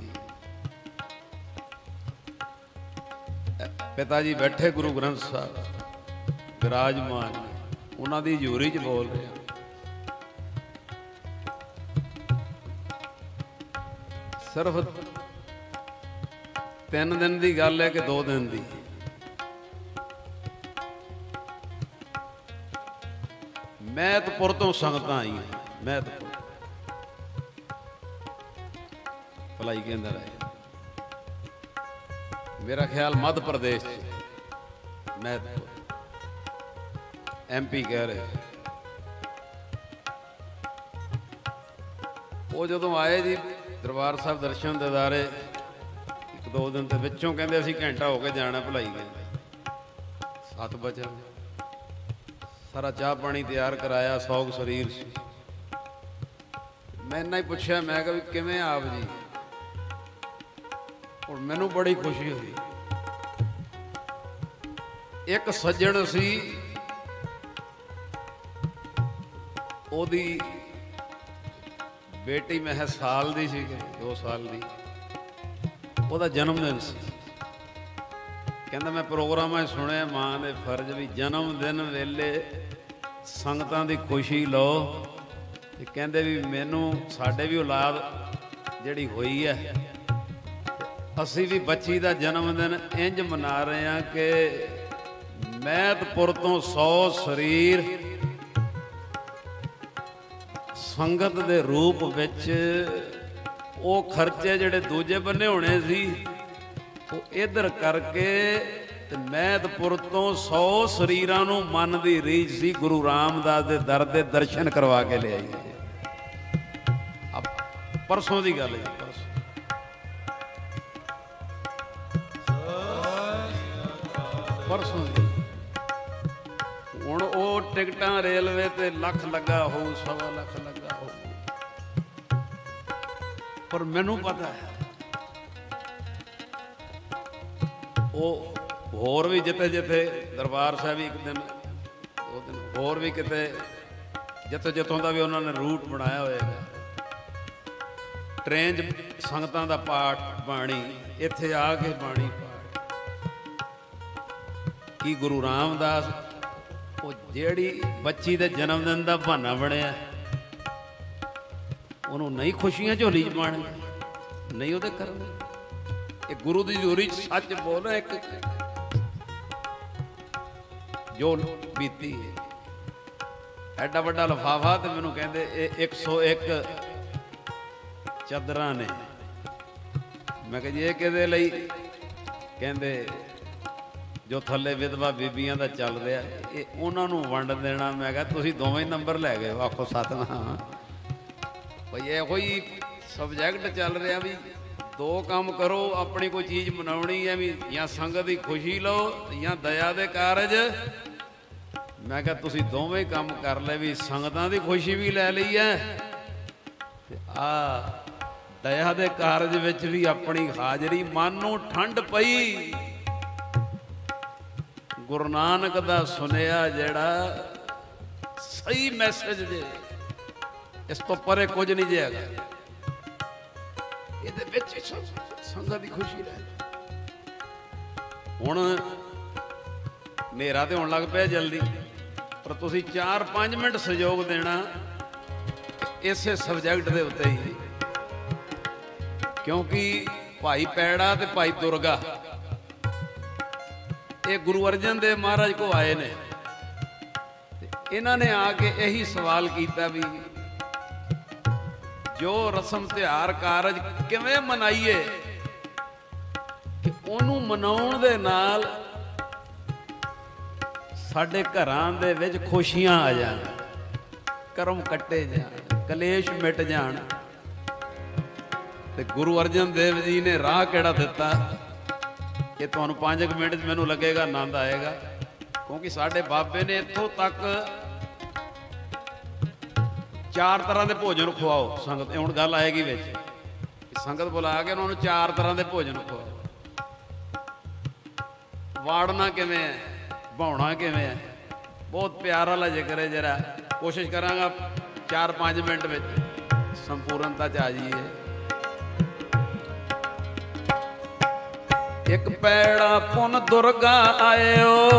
ਪਿਤਾ ਜੀ ਬੈਠੇ ਗੁਰੂ ਗ੍ਰੰਥ ਸਾਹਿਬ ਵਿਰਾਜਮਾਨ, ਉਹਨਾਂ ਦੀ ਹਜ਼ੂਰੀ 'ਚ ਬੋਲ ਰਿਹਾ। ਸਿਰਫ 3 ਦਿਨ ਦੀ ਗੱਲ ਹੈ ਕਿ 2 ਦਿਨ ਦੀ? ਮਹਿਤਪੁਰ ਤੋਂ ਸੰਗਤਾਂ ਆਈਆਂ, ਮਹਿਤਪੁਰ ਭਲਾਈ ਕੇਂਦਰ ਹੈ, ਮੇਰਾ ਖਿਆਲ ਮੱਧ ਪ੍ਰਦੇਸ਼ 'ਚ ਮਹਿਤਪੁਰ, MP ਕਹਿ ਰਹੇ। ਉਹ ਜਦੋਂ ਆਏ ਜੀ ਦਰਬਾਰ ਸਾਹਿਬ ਦਰਸ਼ਨ ਦਿਦਾਰੇ, 1-2 ਦਿਨ ਦੇ ਵਿੱਚੋਂ ਕਹਿੰਦੇ ਅਸੀਂ ਘੰਟਾ ਹੋ ਕੇ ਜਾਣਾ ਭਲਾਈ ਕੇਂਦਰ, 7 ਵਜੇ ਸਾਰਾ ਚਾਹ ਪਾਣੀ ਤਿਆਰ ਕਰਾਇਆ, ਸੌਗ ਸਰੀਰ ਸੀ। ਮੈਂ ਇੰਨਾ ਹੀ ਪੁੱਛਿਆ, ਮੈਂ ਕਿਹਾ ਵੀ ਕਿਵੇਂ ਆਪ ਜੀ? ਹੁਣ ਮੈਨੂੰ ਬੜੀ ਖੁਸ਼ੀ ਹੋਈ। ਇੱਕ ਸੱਜਣ ਸੀ, ਉਹਦੀ ਬੇਟੀ ਮੈਂ ਸਾਲ ਦੀ ਸੀ, 2 ਸਾਲ ਦੀ, ਉਹਦਾ ਜਨਮ ਦਿਨ ਸੀ। ਕਹਿੰਦਾ ਮੈਂ ਪ੍ਰੋਗਰਾਮਾਂ 'ਚ ਸੁਣਿਆ ਮਾਂ ਦੇ ਫਰਜ਼ ਵੀ ਜਨਮ ਦਿਨ ਵੇਲੇ ਸੰਗਤਾਂ ਦੀ ਖੁਸ਼ੀ ਲਓ, ਤੇ ਕਹਿੰਦੇ ਵੀ ਮੈਨੂੰ ਸਾਡੇ ਵੀ ਔਲਾਦ ਜਿਹੜੀ ਹੋਈ ਹੈ, ਅਸੀਂ ਵੀ ਬੱਚੀ ਦਾ ਜਨਮ ਦਿਨ ਇੰਜ ਮਨਾ ਰਹੇ ਹਾਂ ਕਿ ਮਹਿਤਪੁਰ ਤੋਂ 100 ਸਰੀਰ ਸੰਗਤ ਦੇ ਰੂਪ ਵਿੱਚ, ਉਹ ਖਰਚੇ ਜਿਹੜੇ ਦੂਜੇ ਬੰਨੇ ਹੋਣੇ ਸੀ ਉਹ ਇੱਧਰ ਕਰਕੇ, ਤੇ ਮਹਿਤਪੁਰ ਤੋਂ 100 ਸਰੀਰਾਂ ਨੂੰ ਮਨ ਦੀ ਰੀਝ ਸੀ ਗੁਰੂ ਰਾਮਦਾਸ ਦੇ ਦਰ ਦੇ ਦਰਸ਼ਨ ਕਰਵਾ ਕੇ ਲਿਆਈ। ਪਰਸੋਂ ਦੀ ਗੱਲ ਹੈ, ਪਰਸੋਂ ਦੀ। ਹੁਣ ਉਹ ਟਿਕਟਾਂ ਰੇਲਵੇ ਤੇ ਲੱਖ ਲੱਗਾ ਹੋਊ, 1.25 ਲੱਖ ਲੱਗਾ ਹੋਊ, ਪਰ ਮੈਨੂੰ ਪਤਾ ਹੈ ਉਹ ਹੋਰ ਵੀ ਜਿੱਥੇ ਜਿੱਥੇ ਦਰਬਾਰ ਸਾਹਿਬ 1 ਦਿਨ 2 ਦਿਨ ਹੋਰ ਵੀ ਕਿਤੇ ਜਿੱਥੋਂ ਜਿੱਥੋਂ ਦਾ ਵੀ ਉਹਨਾਂ ਨੇ ਰੂਟ ਬਣਾਇਆ ਹੋਏਗਾ, ਟ੍ਰੇਨ 'ਚ ਸੰਗਤਾਂ ਦਾ ਪਾਠ ਬਾਣੀ, ਇੱਥੇ ਆ ਕੇ ਬਾਣੀ ਪਾਠ। ਕੀ ਗੁਰੂ ਰਾਮਦਾਸ ਉਹ ਜਿਹੜੀ ਬੱਚੀ ਦੇ ਜਨਮ ਦਿਨ ਦਾ ਬਹਾਨਾ ਬਣਿਆ, ਉਹਨੂੰ ਨਹੀਂ ਖੁਸ਼ੀਆਂ ਝੋਲੀ 'ਚ ਪਾਉਣ, ਨਹੀਂ ਉਹਦੇ ਕਰਨ। ਇਹ ਗੁਰੂ ਦੀ ਹਜ਼ੂਰੀ 'ਚ ਸੱਚ ਬੋਲਣਾ, ਇੱਕ ਜੋ ਬੀਤੀ ਹੈ। ਐਡਾ ਵੱਡਾ ਲਿਫਾਫਾ, ਤੇ ਮੈਨੂੰ ਕਹਿੰਦੇ ਇਹ 101 ਚਾਦਰਾਂ ਨੇ। ਮੈਂ ਕਿਹਾ ਜੀ ਇਹ ਕਿਹਦੇ ਲਈ? ਕਹਿੰਦੇ ਜੋ ਥੱਲੇ ਵਿਧਵਾ ਬੀਬੀਆਂ ਦਾ ਚੱਲ ਰਿਹਾ, ਇਹ ਉਹਨਾਂ ਨੂੰ ਵੰਡ ਦੇਣਾ। ਮੈਂ ਕਿਹਾ ਤੁਸੀਂ ਦੋਵੇਂ ਨੰਬਰ ਲੈ ਗਏ, ਆਖੋ ਸਤਨਾਮ। ਬਈ ਇਹੋ ਹੀ ਸਬਜੈਕਟ ਚੱਲ ਰਿਹਾ ਵੀ 2 ਕੰਮ ਕਰੋ, ਆਪਣੀ ਕੋਈ ਚੀਜ਼ ਬਣਾਉਣੀ ਹੈ ਵੀ, ਜਾਂ ਸੰਗਤ ਦੀ ਖੁਸ਼ੀ ਲਓ ਜਾਂ ਦਇਆ ਦੇ ਕਾਰਜ। ਮੈਂ ਕਿਹਾ ਤੁਸੀਂ ਦੋਵੇਂ ਕੰਮ ਕਰ ਲਏ, ਵੀ ਸੰਗਤਾਂ ਦੀ ਖੁਸ਼ੀ ਵੀ ਲੈ ਲਈ ਹੈ, ਤੇ ਆ ਦਇਆ ਦੇ ਕਾਰਜ ਵਿੱਚ ਵੀ ਆਪਣੀ ਹਾਜ਼ਰੀ। ਮਨ ਨੂੰ ਠੰਡ ਪਈ, ਗੁਰੂ ਨਾਨਕ ਦਾ ਸੁਨੇਹਾ ਜਿਹੜਾ ਸਹੀ ਮੈਸੇਜ ਜੇ, ਇਸ ਤੋਂ ਪਰੇ ਕੁਝ ਨਹੀਂ ਜੇ ਹੈਗਾ। ਇਹਦੇ ਵਿੱਚ ਸੰਗਤ ਦੀ ਖੁਸ਼ੀ ਲੈ। ਹੁਣ ਹਨੇਰਾ ਤੇ ਹੋਣ ਲੱਗ ਪਿਆ ਜਲਦੀ, ਪਰ ਤੁਸੀਂ 4-5 ਮਿੰਟ ਸਹਿਯੋਗ ਦੇਣਾ ਇਸੇ ਸਬਜੈਕਟ ਦੇ ਉੱਤੇ ਹੀ, ਕਿਉਂਕਿ ਭਾਈ ਪੈੜਾ ਤੇ ਭਾਈ ਦੁਰਗਾ ਇਹ ਗੁਰੂ ਅਰਜਨ ਦੇਵ ਮਹਾਰਾਜ ਕੋ ਆਏ ਨੇ, ਤੇ ਇਹਨਾਂ ਨੇ ਆ ਕੇ ਇਹੀ ਸਵਾਲ ਕੀਤਾ ਵੀ ਜੋ ਰਸਮ ਤਿਉਹਾਰ ਕਾਰਜ ਕਿਵੇਂ ਮਨਾਈਏ ਕਿ ਉਹਨੂੰ ਮਨਾਉਣ ਦੇ ਨਾਲ ਸਾਡੇ ਘਰਾਂ ਦੇ ਵਿੱਚ ਖੁਸ਼ੀਆਂ ਆ ਜਾਣ, ਕਰਮ ਕੱਟੇ ਜਾਣ, ਕਲੇਸ਼ ਮਿਟ ਜਾਣ। ਤੇ ਗੁਰੂ ਅਰਜਨ ਦੇਵ ਜੀ ਨੇ ਰਾਹ ਕਿਹੜਾ ਦਿੱਤਾ ਕਿ ਤੁਹਾਨੂੰ 5 ਮਿੰਟ 'ਚ ਮੈਨੂੰ ਲੱਗੇਗਾ ਆਨੰਦ ਆਏਗਾ, ਕਿਉਂਕਿ ਸਾਡੇ ਬਾਬੇ ਨੇ ਇੱਥੋਂ ਤੱਕ 4 ਤਰ੍ਹਾਂ ਦੇ ਭੋਜਨ ਖਵਾਓ ਸੰਗਤ। ਹੁਣ ਗੱਲ ਆਏਗੀ ਵਿੱਚ, ਸੰਗਤ ਬੁਲਾ ਕੇ ਉਹਨਾਂ ਨੂੰ 4 ਤਰ੍ਹਾਂ ਦੇ ਭੋਜਨ ਖਵਾਓ। ਵਾੜਨਾ ਕਿਵੇਂ ਹੈ, ਭਾਉਣਾ ਕਿਵੇਂ ਹੈ, ਬਹੁਤ ਪਿਆਰ ਵਾਲਾ ਜ਼ਿਕਰ ਹੈ। ਜਰਾ ਕੋਸ਼ਿਸ਼ ਕਰਾਂਗਾ 4-5 ਮਿੰਟ ਵਿੱਚ ਸੰਪੂਰਨਤਾ 'ਚ ਆ ਜਾਈਏ। ਇੱਕ ਪੈੜਾ ਪੁੰਨ ਦੁਰਗਾ ਆਇਓ,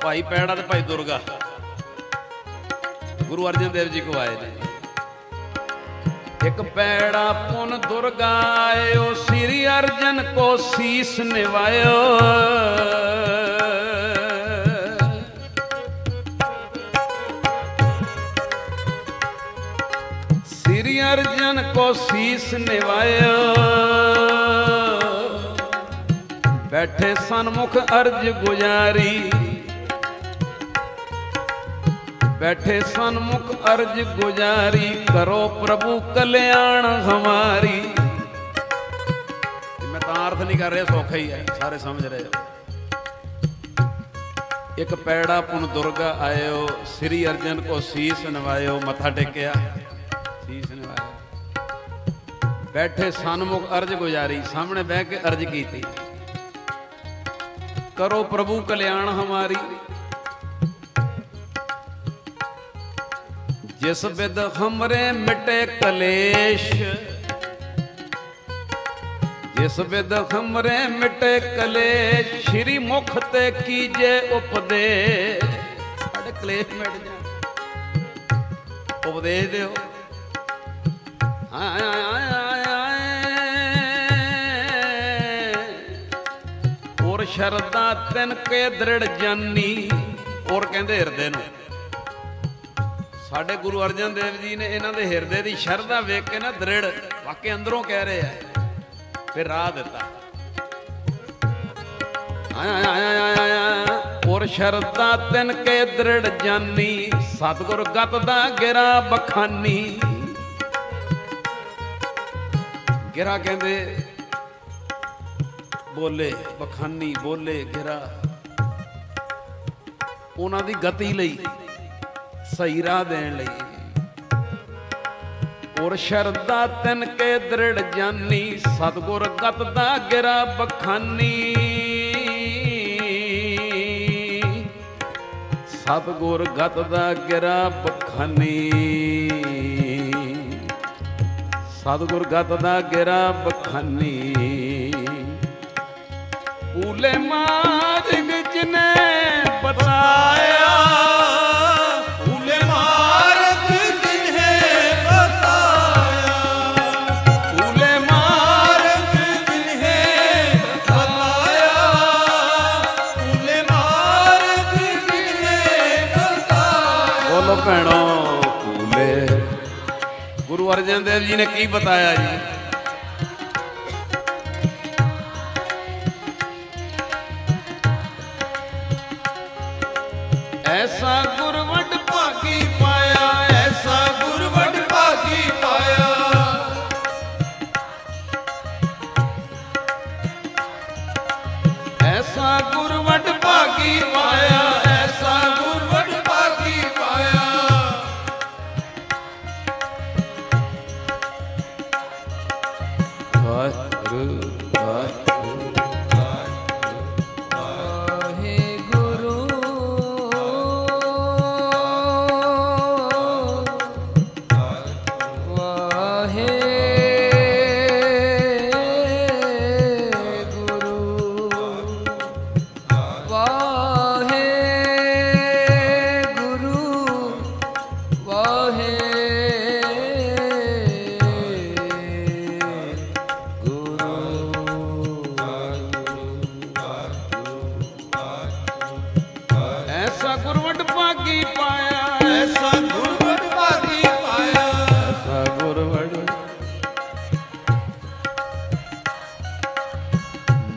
ਭਾਈ ਪੈੜਾ ਤੇ ਭਾਈ ਦੁਰਗਾ ਗੁਰੂ ਅਰਜਨ ਦੇਵ ਜੀ ਕੋ ਆਏ ਨੇ। एक पैड़ा पुन दुर्गा आयो, श्री अर्जन को शीस निवायो। श्री अर्जन को शीस निवायो। बैठे सन्मुख अर्ज गुजारी, बैठे सन्मुख अर्ज गुजारी, करो प्रभु कल्याण हमारी। मैं तो अर्थ नहीं कर रहा, सौखा ही है, सारे समझ रहे हो। एक पैड़ा पुन दुर्गा आयो, श्री अर्जन को शीस नवायो, मथा टेकिया शीस नवाया। बैठे सन्मुख अर्ज गुजारी, सामने बह के अर्ज की थी, करो प्रभु कल्याण हमारी। जिस बिद हमरे मिटे कलेश, जिस बिद हमरे मिटे कलेश, श्री मुख ते कीजे उपदेश। साढ़े कलेश मिट जाए, उपदेश दियो। और शरदा तिन के दृढ़ जानी। और कहते हिरदे नूं, साडे गुरु अर्जन देव जी ने इन्हां दे हिरदे दी शरदा वेख के ना दृढ़, वाकई अंदरों कह रहे हैं, फिर राह दिता। और शरदा तिन के दृढ़ जानी, सतगुर गत दा गिरा बखानी। गिरा कहते बोले, बखानी बोले गिरा, उन्हां दी गति लई, सही राह देण लई। और शरदा तिन के दृढ़ जानी, सतगुर गत दा गिरा बखानी। सतगुर गत दा गिरा बखानी, सतगुर गत दा गिरा बखानी। भूले मार्ग जिने बताया, भैनों भूले। गुरु अर्जन देव जी ने की बताया जी, ऐसा गुरवट भागी पाया, ऐसा गुरवट भागी पाया। ऐसा गुरवट भागी पाया, ऐसा गुरवट भागी पाया।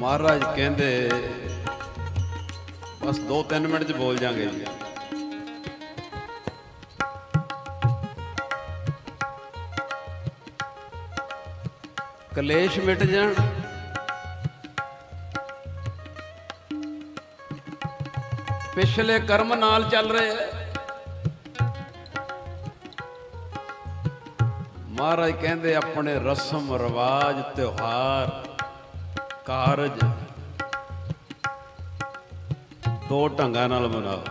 महाराज कहते बस 2-3 मिनट च बोल जाएंगे जी। कलेश मिट जान, पिछले कर्म नाल चल रहे हैं। महाराज कहते अपने रस्म रिवाज त्योहार कारज 2 ढंगां नाल मनाओ।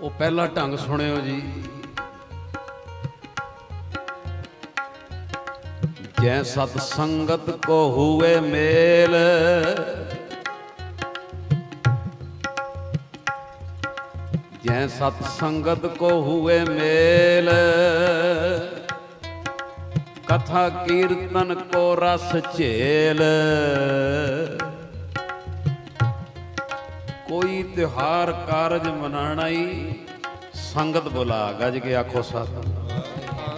वो पहला ढंग सुनियो जी, जै सत संगत को हुए मेल, जै सत्संगत को हुए मेल, कथा कीर्तन को रस झेल। कोई त्योहार कारज मनाना ही संगत बुला, गज के आखो साथ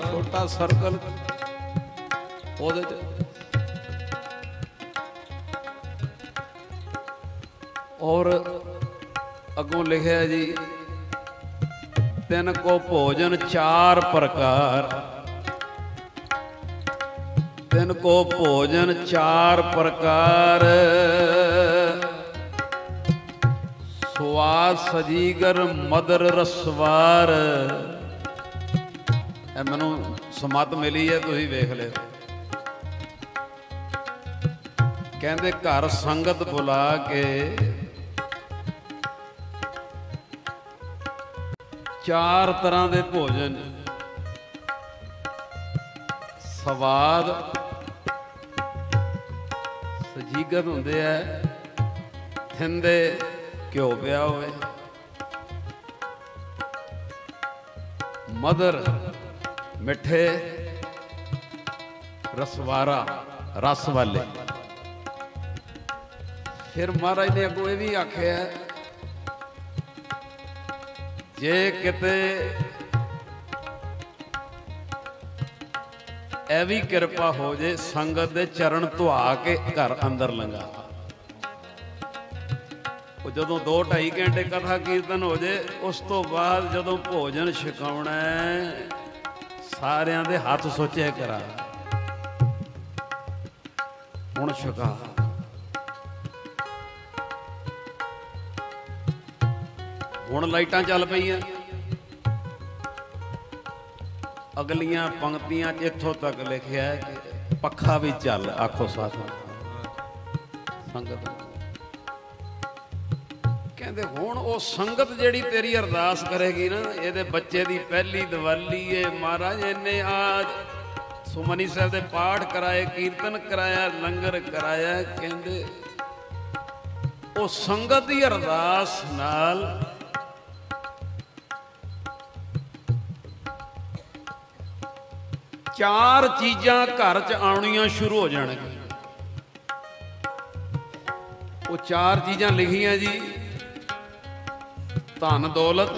छोटा सर्कल ओदे और अगों लिखा जी, तिन को भोजन चार प्रकार, तिन को भोजन चार प्रकार, स्वाद सजीगर मदर रसवार। मैनू समत मिली है, तुसीं वेख लिओ। कहंदे घर संगत बुला के चार तरह के भोजन, स्वाद सजीगत होंदे है, थिंदे घ्यो पिया होवे, मदर मिठे, रसवारा रस वाले। फिर महाराज ने अगों ये भी आख्या, जे किते ए भी किरपा हो जाए, संगत दे चरण धुआ के घर अंदर लंघा। जदों 2-2.5 घंटे कथा कीर्तन हो जाए, उस तो बाद जदों भोजन छकाउणा सारियां दे हाथ सोचे करा, हुण छका। हुण लाइटां चल पईयां, अगलियां पंक्तियां इत्थों तक लिखिया है कि पखा भी चल, आखो साथ संगत। कहते हुण वो संगत जिहड़ी तेरी अरदास करेगी ना, ये बच्चे की पहली दिवाली है महाराज, इन्हें आज सुमनी साहब दे पाठ कराए, कीर्तन कराया, लंगर कराया। कहते वो संगत की अरदास नाल चार चीज़ां घर च आउणियां शुरू हो जाणगियां। वो चार चीज़ां लिखियां जी, धन दौलत,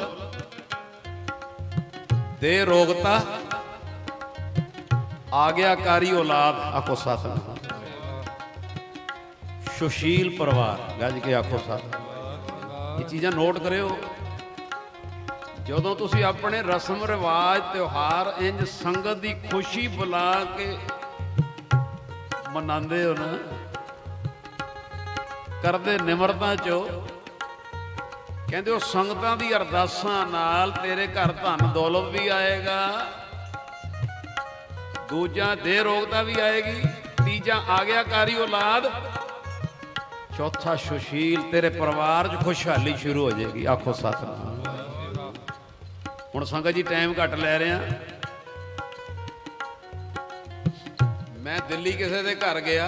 दे रोगता, आज्ञाकारी औलाद, आखो साथ, सुशील परिवार, गज के आखो साथ। ये चीज़ां नोट करियो। जदों तुसीं अपने रस्म रिवाज त्योहार इंज संगत की खुशी बुला के मनांदे हो ना, करदे निमरता चो, कहते वो संगतां दी अरदासां नाल तेरे घर धन दौलत भी आएगा, दूजा दे रोगता भी आएगी, तीजा आज्ञाकारी औलाद, चौथा सुशील, तेरे परिवार च खुशहाली शुरू हो जाएगी। आखो सतनाम। हुण संगत जी टाइम घट लै रहे हैं। मैं दिल्ली किसी के घर गया,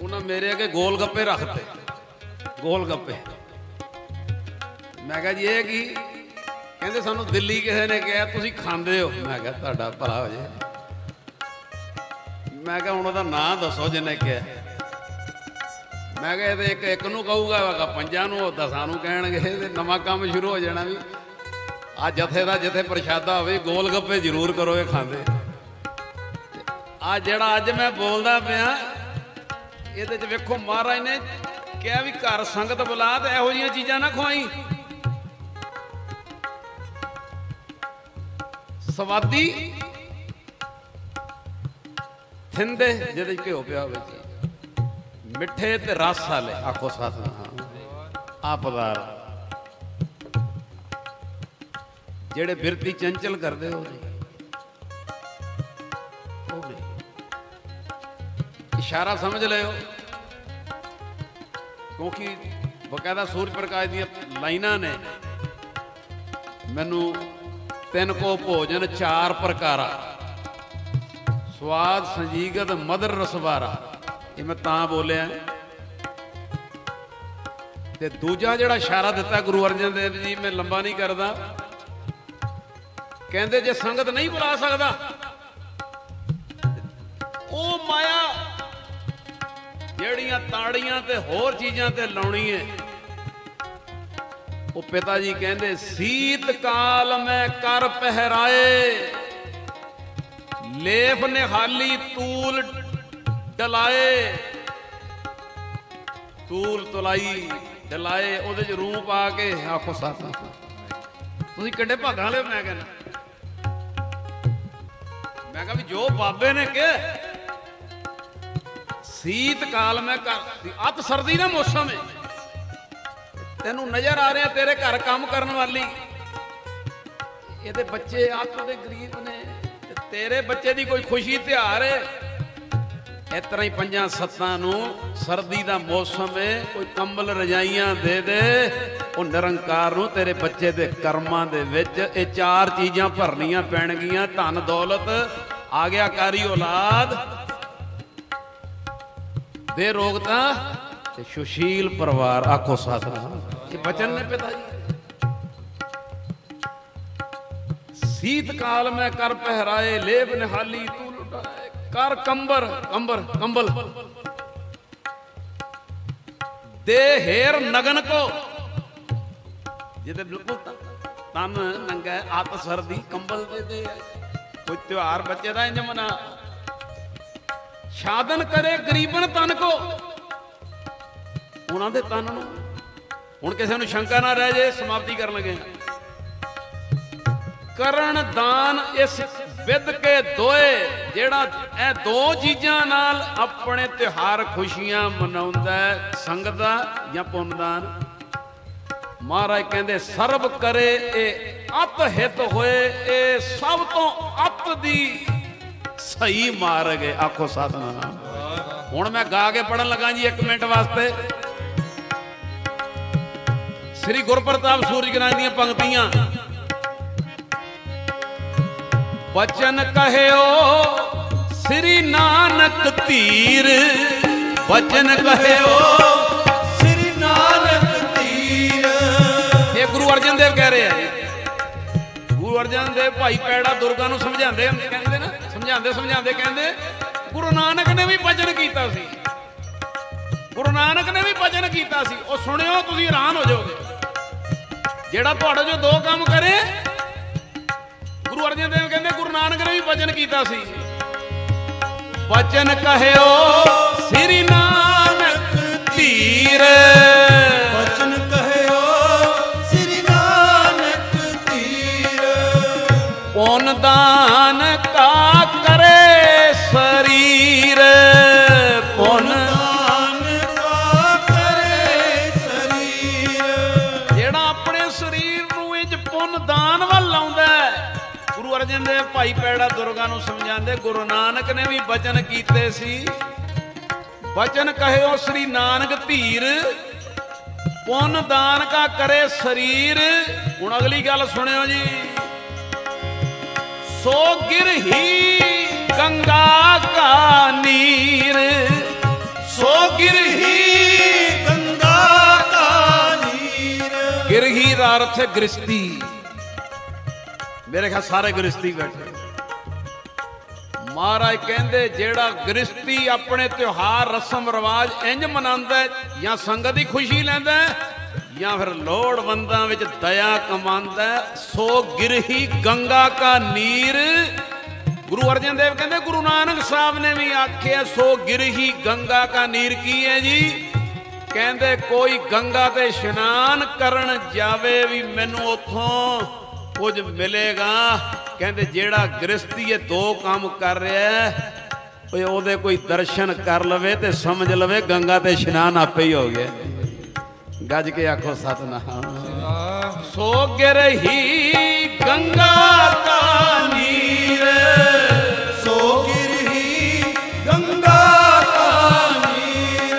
उन्हें मेरे अगे गोल गप्पे रखते, गोल गप्पे। मैं कहा जी ये की? कहते सानू दिल्ली किसी ने कहा तुसीं खांदे हो। मैं कहा तुहाडा भला हो जाए। मैं कहा हुण उहदा नाम दसो जिन्हें कहा। मैं कहा एक नूं कहूगा, पंजां नूं, 10 नूं कहणगे, नवां काम शुरू हो जाना भी। आ जथे का जिथे प्रशादा हो, गोल गप्पे जरूर करो ये खांदे। आ जिहड़ा अज मैं बोलदा पिया, इहदे च वेखो महाराज ने कहा भी घर संगत बुला ते इहो जिहियां चीज़ां ना खुआई। स्वादी थिंदे जिहदे च घ्यो पिया होवे, मिठे ते रस वाले, आखो साथ आ पदार्थ जेड़े बिरती चंचल करते हो। इशारा समझ लियो, क्योंकि बकायदा सूरज प्रकाश दी लाइनां ने, मैनू तिन को भोजन चार प्रकारा, स्वाद संजीगत मदर रसवारा, ये मैं तां बोलिया ते दूजा जिहड़ा इशारा दिता गुरु अर्जन देव जी, मैं लंबा नहीं करदा, कहंदे जे संगत नहीं बुला सकदा ओ माया ਜਿਹੜੀਆਂ ਤਾੜੀਆਂ ਤੇ ਹੋਰ ਚੀਜ਼ਾਂ ਤੇ ਲਾਉਣੀ ਹੈ। ਉਹ ਪਿਤਾ ਜੀ ਕਹਿੰਦੇ ਸੀਤ ਕਾਲ ਮੈਂ ਕਰ ਪਹਿਰਾਏ, ਲੇਫ ਨਿਹਾਲੀ ਤੂਲ ਡਲਾਏ, ਤੂਲ ਤੁਲਾਈ ਡਲਾਏ, ਉਹਦੇ ਚ ਰੂਹ ਪਾ ਕੇ ਆਖੋ ਸਾਥ। ਤੁਸੀਂ ਕਿੱਡੇ ਭਾਗਾਂ ਵਾਲੇ। ਮੈਂ ਕਿਹਾ ਵੀ ਜੋ ਬਾਬੇ ਨੇ ਕਿਹਾ ਸੀਤ ਕਾਲ ਮੈਂ ਕਰ, ਅੱਤ ਸਰਦੀ ਦਾ ਮੌਸਮ ਹੈ, ਤੈਨੂੰ ਨਜ਼ਰ ਆ ਰਿਹਾ ਤੇਰੇ ਘਰ ਕੰਮ ਕਰਨ ਵਾਲੀ, ਇਹਦੇ ਬੱਚੇ ਅੱਤ ਦੇ ਗਰੀਬ ਨੇ, ਤੇਰੇ ਬੱਚੇ ਦੀ ਕੋਈ ਖੁਸ਼ੀ ਤਿਉਹਾਰ ਹੈ। ਇਸ ਤਰ੍ਹਾਂ ਹੀ ਪੰਜਾਂ ਸੱਤਾਂ ਨੂੰ ਸਰਦੀ ਦਾ ਮੌਸਮ ਹੈ, ਕੋਈ ਕੰਬਲ ਰਜਾਈਆਂ ਦੇ ਦੇ, ਉਹ ਨਿਰੰਕਾਰ ਨੂੰ ਤੇਰੇ ਬੱਚੇ ਦੇ ਕਰਮਾਂ ਦੇ ਵਿੱਚ ਇਹ ਚਾਰ ਚੀਜ਼ਾਂ ਭਰਨੀਆਂ ਪੈਣਗੀਆਂ। ਧਨ ਦੌਲਤ, ਆਗਿਆਕਾਰੀ ਔਲਾਦ, ਬੇਰੋਗਤਾ ਤੇ ਸੁਸ਼ੀਲ ਪਰਿਵਾਰ। ਆਖੋ ਸਾਥ। ਇਹ ਬਚਨ ਨੇ ਪਿਤਾ ਜੀ। ਸੀਤ ਕਾਲ ਮੈਂ ਕਰ ਪਹਿਰਾਏ, ਲੇਬ ਨਿਹਾਲੀ ਤੂੰ ਲੁਟਾਏ, ਕਰ ਕੰਬਰ ਕੰਬਰ ਕੰਬਲ ਦੇ ਹੇਰ ਨਗਨ ਕੋ, ਜਿਹਦੇ ਬਿਲਕੁਲ ਤਨ ਨੰਗਾ, ਅੱਤ ਸਰਦੀ, ਕੰਬਲ ਦੇ ਦੇ। ਕੋਈ ਤਿਉਹਾਰ ਬੱਚੇ ਦਾ ਇੰਜ ਮਨਾ, ਸਾਧਨ ਕਰੇ ਗਰੀਬਨ ਤਨ ਕੋ, ਉਹਨਾਂ ਦੇ ਤਨ ਨੂੰ। ਹੁਣ ਕਿਸੇ ਨੂੰ ਸ਼ੰਕਾ ਨਾ ਰਹਿ ਜੇ, ਸਮਾਪਤੀ ਕਰਨ ਲੱਗੇ। ਕਰਨ ਦਾਨ ਇਸ ਵਿਦ ਕੇ ਦੋਏ, ਜਿਹੜਾ ਇਹ ਦੋ ਚੀਜ਼ਾਂ ਨਾਲ ਆਪਣੇ ਤਿਉਹਾਰ ਖੁਸ਼ੀਆਂ ਮਨਾਉਂਦਾ, ਸੰਗਤ ਦਾ ਜਾਂ ਪੁੰਨਦਾਨ। ਮਹਾਰਾਜ ਕਹਿੰਦੇ ਸਰਬ ਕਰੇ ਇਹ ਅਤ ਹਿਤ ਹੋਏ, ਇਹ ਸਭ ਤੋਂ ਅਤ ਦੀ ਸਹੀ ਮਾਰਗ ਹੈ। ਆਖੋ ਸਤਿਨਾਮ। ਹੁਣ ਮੈਂ ਗਾ ਕੇ ਪੜਨ ਲੱਗਾ ਜੀ 1 ਮਿੰਟ ਵਾਸਤੇ ਸ੍ਰੀ ਗੁਰਪ੍ਰਤਾਪ ਸੂਰਜ ਗਿਆਨ ਦੀਆਂ ਪੰਕਤੀਆਂ। ਬਚਨ ਕਹਿਓ ਸ੍ਰੀ ਨਾਨਕ ਧੀਰ, ਬਚਨ ਕਹਿਓ ਸ੍ਰੀ ਨਾਨਕ ਧੀਰ। ਇਹ ਗੁਰੂ ਅਰਜਨ ਦੇਵ ਕਹਿ ਰਹੇ ਆ। ਗੁਰੂ ਅਰਜਨ ਦੇਵ ਭਾਈ ਪੈੜਾ ਦੁਰਗਾ ਨੂੰ ਸਮਝਾਉਂਦੇ ਕਹਿੰਦੇ ਨਾ, ਸਮਝਾਉਂਦੇ ਕਹਿੰਦੇ ਗੁਰੂ ਨਾਨਕ ਨੇ ਵੀ ਭਜਨ ਕੀਤਾ ਸੀ, ਗੁਰੂ ਨਾਨਕ ਨੇ ਵੀ ਭਜਨ ਕੀਤਾ ਸੀ। ਉਹ ਸੁਣਿਓ ਤੁਸੀਂ ਹੈਰਾਨ ਹੋ ਜਾਓਗੇ। ਜਿਹੜਾ ਤੁਹਾਡੇ ਜੋ ਦੋ ਕੰਮ ਕਰੇ, ਗੁਰੂ ਅਰਜਨ ਦੇਵ ਕਹਿੰਦੇ ਗੁਰੂ ਨਾਨਕ ਨੇ ਵੀ ਭਜਨ ਕੀਤਾ ਸੀ। ਭਜਨ ਕਹਿਓ ਸ੍ਰੀ ਨਾਨਕ ਧੀਰ, ਬਚਨ ਕਹਿਓ ਸ੍ਰੀ ਨਾਨਕ ਧੀਰ। ਪੁੰਨ ਦਾਨ ਕਾ ਕਰੇ ਸਰੀਰ, ਪੁੰਨ ਦਾਨ ਕਾ ਕਰੇ ਸਰੀਰ। ਜਿਹੜਾ ਆਪਣੇ ਸਰੀਰ ਨੂੰ ਇੰਜ ਪੁੰਨ ਦਾਨ ਵੱਲ ਲਾਉਂਦਾ। ਗੁਰੂ ਅਰਜਨ ਦੇਵ ਭਾਈ ਪੈੜਾ ਦੁਰਗਾ ਨੂੰ ਸਮਝਾਉਂਦੇ ਗੁਰੂ ਨਾਨਕ ਨੇ ਵੀ ਬਚਨ ਕੀਤੇ ਸੀ। ਬਚਨ ਕਹਿਓ ਸ੍ਰੀ ਨਾਨਕ ਧੀਰ, ਪੁੰਨ ਦਾਨ ਕਾ ਕਰੇ ਸਰੀਰ। ਹੁਣ ਅਗਲੀ ਗੱਲ ਸੁਣਿਓ ਜੀ। ਸੋ ਗਿਰਹੀ ਗੰਗਾ ਕਾ ਨੀਰ, ਸੋ ਗਿਰਹੀ ਗੰਗਾ ਕਾ ਨੀਰ। ਗਿਰਹੀ ਦਾ ਅਰਥ ਹੈ ਗ੍ਰਸਤੀ। ਮੇਰੇ ਖਿਆਲ ਸਾਰੇ ਗ੍ਰਸਤੀ ਬੈਠੇ। ਮਹਾਰਾਜ ਕਹਿੰਦੇ ਜਿਹੜਾ ਗ੍ਰਸਤੀ ਆਪਣੇ ਤਿਉਹਾਰ ਰਸਮ ਰਿਵਾਜ ਇੰਜ ਮਨਾਉਂਦਾ, ਜਾਂ ਸੰਗਤ ਦੀ ਖੁਸ਼ੀ ਲੈਂਦਾ, ਜਾਂ ਫਿਰ ਲੋੜਵੰਦਾਂ ਵਿੱਚ ਦਇਆ ਕਮਾਉਂਦਾ, ਸੋ ਗਿਰਹੀ ਗੰਗਾ ਕਾ ਨੀਰ। ਗੁਰੂ ਅਰਜਨ ਦੇਵ ਕਹਿੰਦੇ ਗੁਰੂ ਨਾਨਕ ਸਾਹਿਬ ਨੇ ਵੀ ਆਖਿਆ ਸੋ ਗਿਰਹੀ ਗੰਗਾ ਕਾ ਨੀਰ। ਕੀ ਹੈ ਜੀ? ਕਹਿੰਦੇ ਕੋਈ ਗੰਗਾ ਤੇ ਇਸ਼ਨਾਨ ਕਰਨ ਜਾਵੇ ਵੀ ਮੈਨੂੰ ਉੱਥੋਂ ਕੁਝ ਮਿਲੇਗਾ। ਕਹਿੰਦੇ ਜਿਹੜਾ ਗ੍ਰਸਤੀ ਇਹ ਦੋ ਕੰਮ ਕਰ ਰਿਹਾ, ਉਹਦੇ ਕੋਈ ਦਰਸ਼ਨ ਕਰ ਲਵੇ ਤੇ ਸਮਝ ਲਵੇ ਗੰਗਾ ਤੇ ਇਸ਼ਨਾਨ ਆਪੇ ਹੀ ਹੋ ਗਿਆ। ਗੱਜ ਕੇ ਆਖੋ ਸਤਿਨਾਮ। ਸੋ ਗਿਰਹੀ ਗੰਗਾ ਕਾ ਨੀਰ, ਸੋ ਗਿਰਹੀ ਗੰਗਾ ਕਾ ਨੀਰ।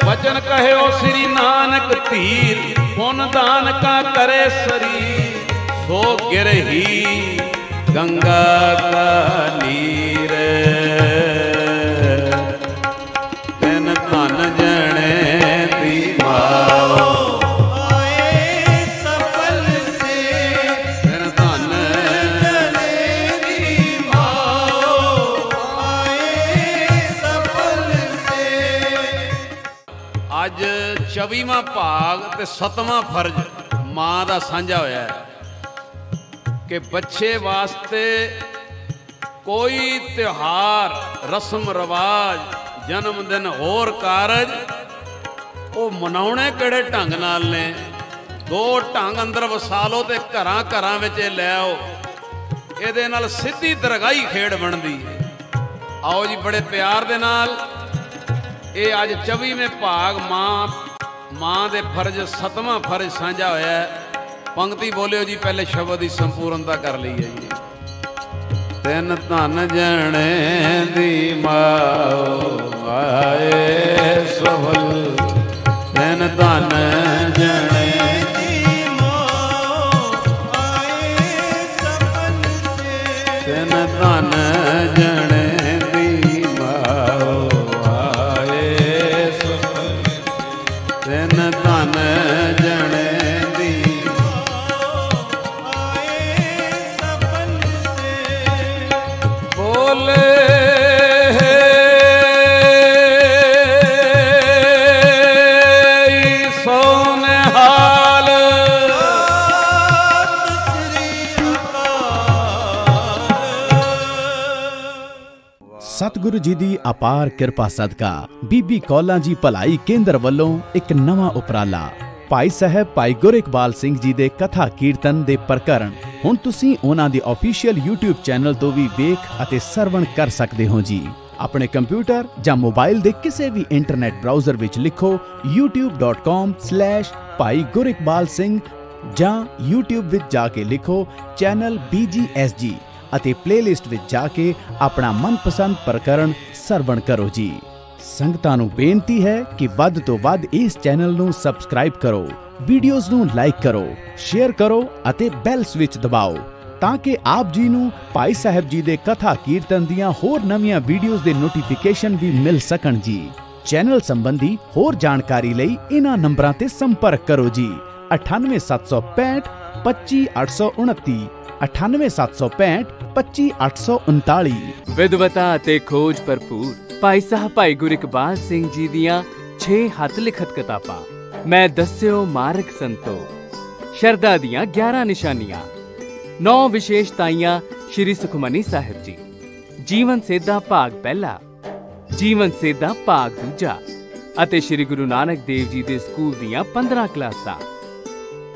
ਬਚਨ ਕਹਿਓ ਸ੍ਰੀ ਨਾਨਕ ਧੀਰ, ਪੁੰਨ ਦਾਨ ਕਾ ਕਰੇ ਸਰੀਰ। ਸੋ ਗਿਰਹੀ ਗੰਗਾ ਕਾ ਨੀਰ, ਤਿਨ ਧਨ ਜਣੇ ਦੀ ਮਾਓ। 24ਵਾਂ ਭਾਗ ਤੇ 7ਵਾਂ ਫਰਜ਼ ਮਾਂ ਦਾ ਸਾਂਝਾ ਹੋਇਆ ਹੈ ਕਿ ਬੱਚੇ ਵਾਸਤੇ ਕੋਈ ਤਿਉਹਾਰ, ਰਸਮ ਰਿਵਾਜ, ਜਨਮ ਦਿਨ, ਹੋਰ ਕਾਰਜ ਉਹ ਮਨਾਉਣੇ ਕਿਹੜੇ ਢੰਗ ਨਾਲ ਨੇ? ਦੋ ਢੰਗ ਅੰਦਰ ਵਸਾ ਲਓ ਤੇ ਘਰਾਂ ਘਰਾਂ ਵਿੱਚ ਇਹ ਲੈ ਆਓ। ਇਹਦੇ ਨਾਲ ਸਿੱਧੀ ਦਰਗਾਹੀ ਖੇਡ ਬਣਦੀ ਹੈ। ਆਓ ਜੀ ਬੜੇ ਪਿਆਰ ਦੇ ਨਾਲ ਇਹ ਅੱਜ 24ਵੇਂ ਭਾਗ ਮਾਂ ਦੇ ਫਰਜ਼ 7ਵਾਂ ਫਰਜ਼ ਸਾਂਝਾ ਹੋਇਆ ਹੈ। ਪੰਕਤੀ ਬੋਲਿਓ ਜੀ, ਪਹਿਲੇ ਸ਼ਬਦ ਦੀ ਸੰਪੂਰਨਤਾ ਕਰ ਲਈ ਹੈ ਜੀ। ਤਿੰਨ ਧਨ ਜਣੇ ਦੀ ਮਾਂ ਆਏ ਸੋਹਲ, ਤਿੰਨ ਧਨ ਜਣੇ ਦੀ ਮਾਂ ਆਏ ਸਪਨ ਸੇ, ਤਿੰਨ ਧਨ ਜਣੇ ਦੀ ਮਾਂ ਆਏ ਸੋਹਲ, ਤਿੰਨ ਧਨ ਜਣੇ ਸਤਿਗੁਰੂ ਜੀ ਦੀ ਅਪਾਰ ਕਿਰਪਾ ਸਦਕਾ ਬੀਬੀ ਕੌਲਾਂ ਜੀ ਭਲਾਈ ਕੇਂਦਰ ਵੱਲੋਂ ਇੱਕ ਨਵਾਂ ਉਪਰਾਲਾ ਭਾਈ ਸਾਹਿਬ ਭਾਈ ਗੁਰਇਕਬਾਲ ਸਿੰਘ ਜੀ ਦੇ ਕਥਾ ਕੀਰਤਨ ਦੇ ਪ੍ਰਕਰਣ ਹੁਣ ਤੁਸੀਂ ਉਹਨਾਂ ਦੇ ਆਫੀਸ਼ੀਅਲ YouTube ਚੈਨਲ ਤੋਂ ਵੀ ਵੇਖ ਅਤੇ ਸਰਵਣ ਕਰ ਸਕਦੇ ਹੋ ਜੀ। ਆਪਣੇ ਕੰਪਿਊਟਰ ਜਾਂ ਮੋਬਾਈਲ ਦੇ ਕਿਸੇ ਵੀ ਇੰਟਰਨੈਟ ਬ੍ਰਾਊਜ਼ਰ ਵਿੱਚ ਲਿਖੋ youtube.com/ਭਾਈ ਗੁਰਇਕਬਾਲ ਸਿੰਘ ਜਾਂ YouTube ਵਿੱਚ ਜਾ ਕੇ ਲਿਖੋ ਚੈਨਲ BGSG ਅਤੇ ਪਲੇਲਿਸਟ ਵਿੱਚ ਜਾ ਕੇ ਆਪਣਾ ਮਨਪਸੰਦ ਪ੍ਰਕਰਣ ਸਰਵਣ ਕਰੋ ਜੀ। ਸੰਗਤਾਂ ਨੂੰ ਬੇਨਤੀ ਹੈ ਕਿ ਵੱਧ ਤੋਂ ਵੱਧ ਇਸ ਚੈਨਲ ਨੂੰ ਸਬਸਕ੍ਰਾਈਬ ਕਰੋ, ਵੀਡੀਓਜ਼ ਨੂੰ ਲਾਈਕ ਕਰੋ, ਸ਼ੇਅਰ ਕਰੋ ਅਤੇ ਬੈਲ ਸਵਿਚ ਦਬਾਓ ਤਾਂ ਕਿ ਆਪ ਜੀ ਨੂੰ ਭਾਈ ਸਾਹਿਬ ਜੀ ਦੇ ਕਥਾ ਕੀਰਤਨ ਦੀਆਂ ਹੋਰ ਨਵੀਆਂ ਵੀਡੀਓਜ਼ ਦੇ ਨੋਟੀਫਿਕੇਸ਼ਨ ਵੀ ਮਿਲ ਸਕਣ ਜੀ। ਚੈਨਲ ਸੰਬੰਧੀ ਹੋਰ ਜਾਣਕਾਰੀ ਲਈ ਇਹਨਾਂ ਨੰਬਰਾਂ ਤੇ ਸੰਪਰਕ ਕਰੋ ਜੀ। 98765 25829, 98765 25839। ਵਿਦਵਤਾ ਅਤੇ ਖੋਜ ਭਰਪੂਰ ਭਾਈ ਸਾਹਿਬ ਭਾਈ ਗੁਰਇਕਬਾਲ ਸਿੰਘ ਜੀ ਦੀਆਂ 6 ਹੱਥ ਲਿਖਤ ਕਿਤਾਬਾਂ। ਮੈਂ ਦੱਸਿਓ ਮਾਰਗ ਸੰਤੋ, ਸ਼ਰਧਾ ਦੀਆਂ 11 ਨਿਸ਼ਾਨੀਆਂ, 9 ਵਿਸ਼ੇਸ਼ਤਾਈਆਂ ਸ਼੍ਰੀ ਸੁਖਮਨੀ ਸਾਹਿਬ ਜੀ, ਜੀਵਨ ਸੇਧਾ ਭਾਗ ਪਹਿਲਾ, ਜੀਵਨ ਸੇਧਾ ਭਾਗ ਦੂਜਾ ਅਤੇ ਸ਼੍ਰੀ ਗੁਰੂ ਨਾਨਕ ਦੇਵ ਜੀ ਦੇ ਸਕੂਲ ਦੀਆਂ 15 ਕਲਾਸਾਂ।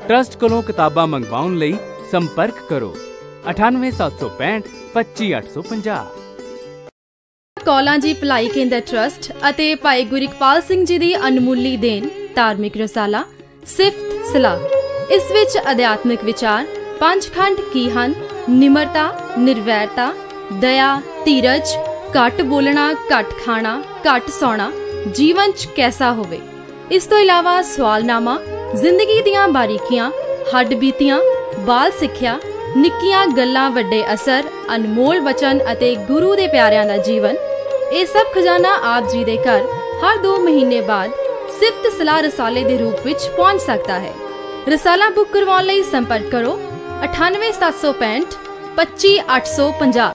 ਟਰਸਟ ਕੋਲੋਂ ਕਿਤਾਬਾਂ ਮੰਗਵਾਉਣ ਲਈ ਸੰਪਰਕ ਕਰੋ 98765 25850। ਕੌਲਾਂ ਜੀ ਭਲਾਈ ਕੇਂਦਰ ਟਰਸਟ ਅਤੇ ਭਾਈ ਗੁਰਇਕਬਾਲ ਸਿੰਘ ਜੀ ਦੀ ਅਨਮੁੱਲੀ ਦੇਣ ਧਾਰਮਿਕ ਰਸਾਲਾ ਸਿਫਤ ਸਲਾਹ। ਇਸ ਵਿੱਚ ਅਧਿਆਤਮਿਕ ਵਿਚਾਰ 5 ਖੰਡ ਕੀ ਹਨ? ਨਿਮਰਤਾ, ਨਿਰਵੈਰਤਾ, ਦਇਆ, ਧੀਰਜ, ਘੱਟ ਬੋਲਣਾ, ਘੱਟ ਖਾਣਾ, ਘੱਟ ਸੌਣਾ, ਜੀਵਨ 'ਚ ਕੈਸਾ ਹੋਵੇ। ਇਸ ਤੋਂ ਇਲਾਵਾ ਸਵਾਲਨਾਮਾ, ਜ਼ਿੰਦਗੀ ਦੀਆਂ ਬਾਰੀਕੀਆਂ, ਹੱਡ ਬੀਤੀਆਂ, ਬਾਲ ਸਿੱਖਿਆ, ਨਿੱਕੀਆਂ ਗੱਲਾਂ, ਵੱਡੇ ਅਸਰ, ਅਨਮੋਲ ਬਚਨ ਅਤੇ ਗੁਰੂ ਦੇ ਪਿਆਰਿਆਂ ਦਾ ਜੀਵਨ। ਇਹ ਸਭ ਖਜ਼ਾਨਾ ਆਪ ਜੀ ਦੇ ਘਰ ਹਰ 2 ਮਹੀਨੇ ਬਾਅਦ ਸਿਫਤ ਸਲਾਹ ਰਸਾਲੇ ਦੇ ਰੂਪ ਵਿੱਚ ਪਹੁੰਚ ਸਕਦਾ ਹੈ। ਰਸਾਲਾ ਬੁੱਕ ਕਰਵਾਉਣ ਲਈ ਸੰਪਰਕ ਕਰੋ 98765 25850।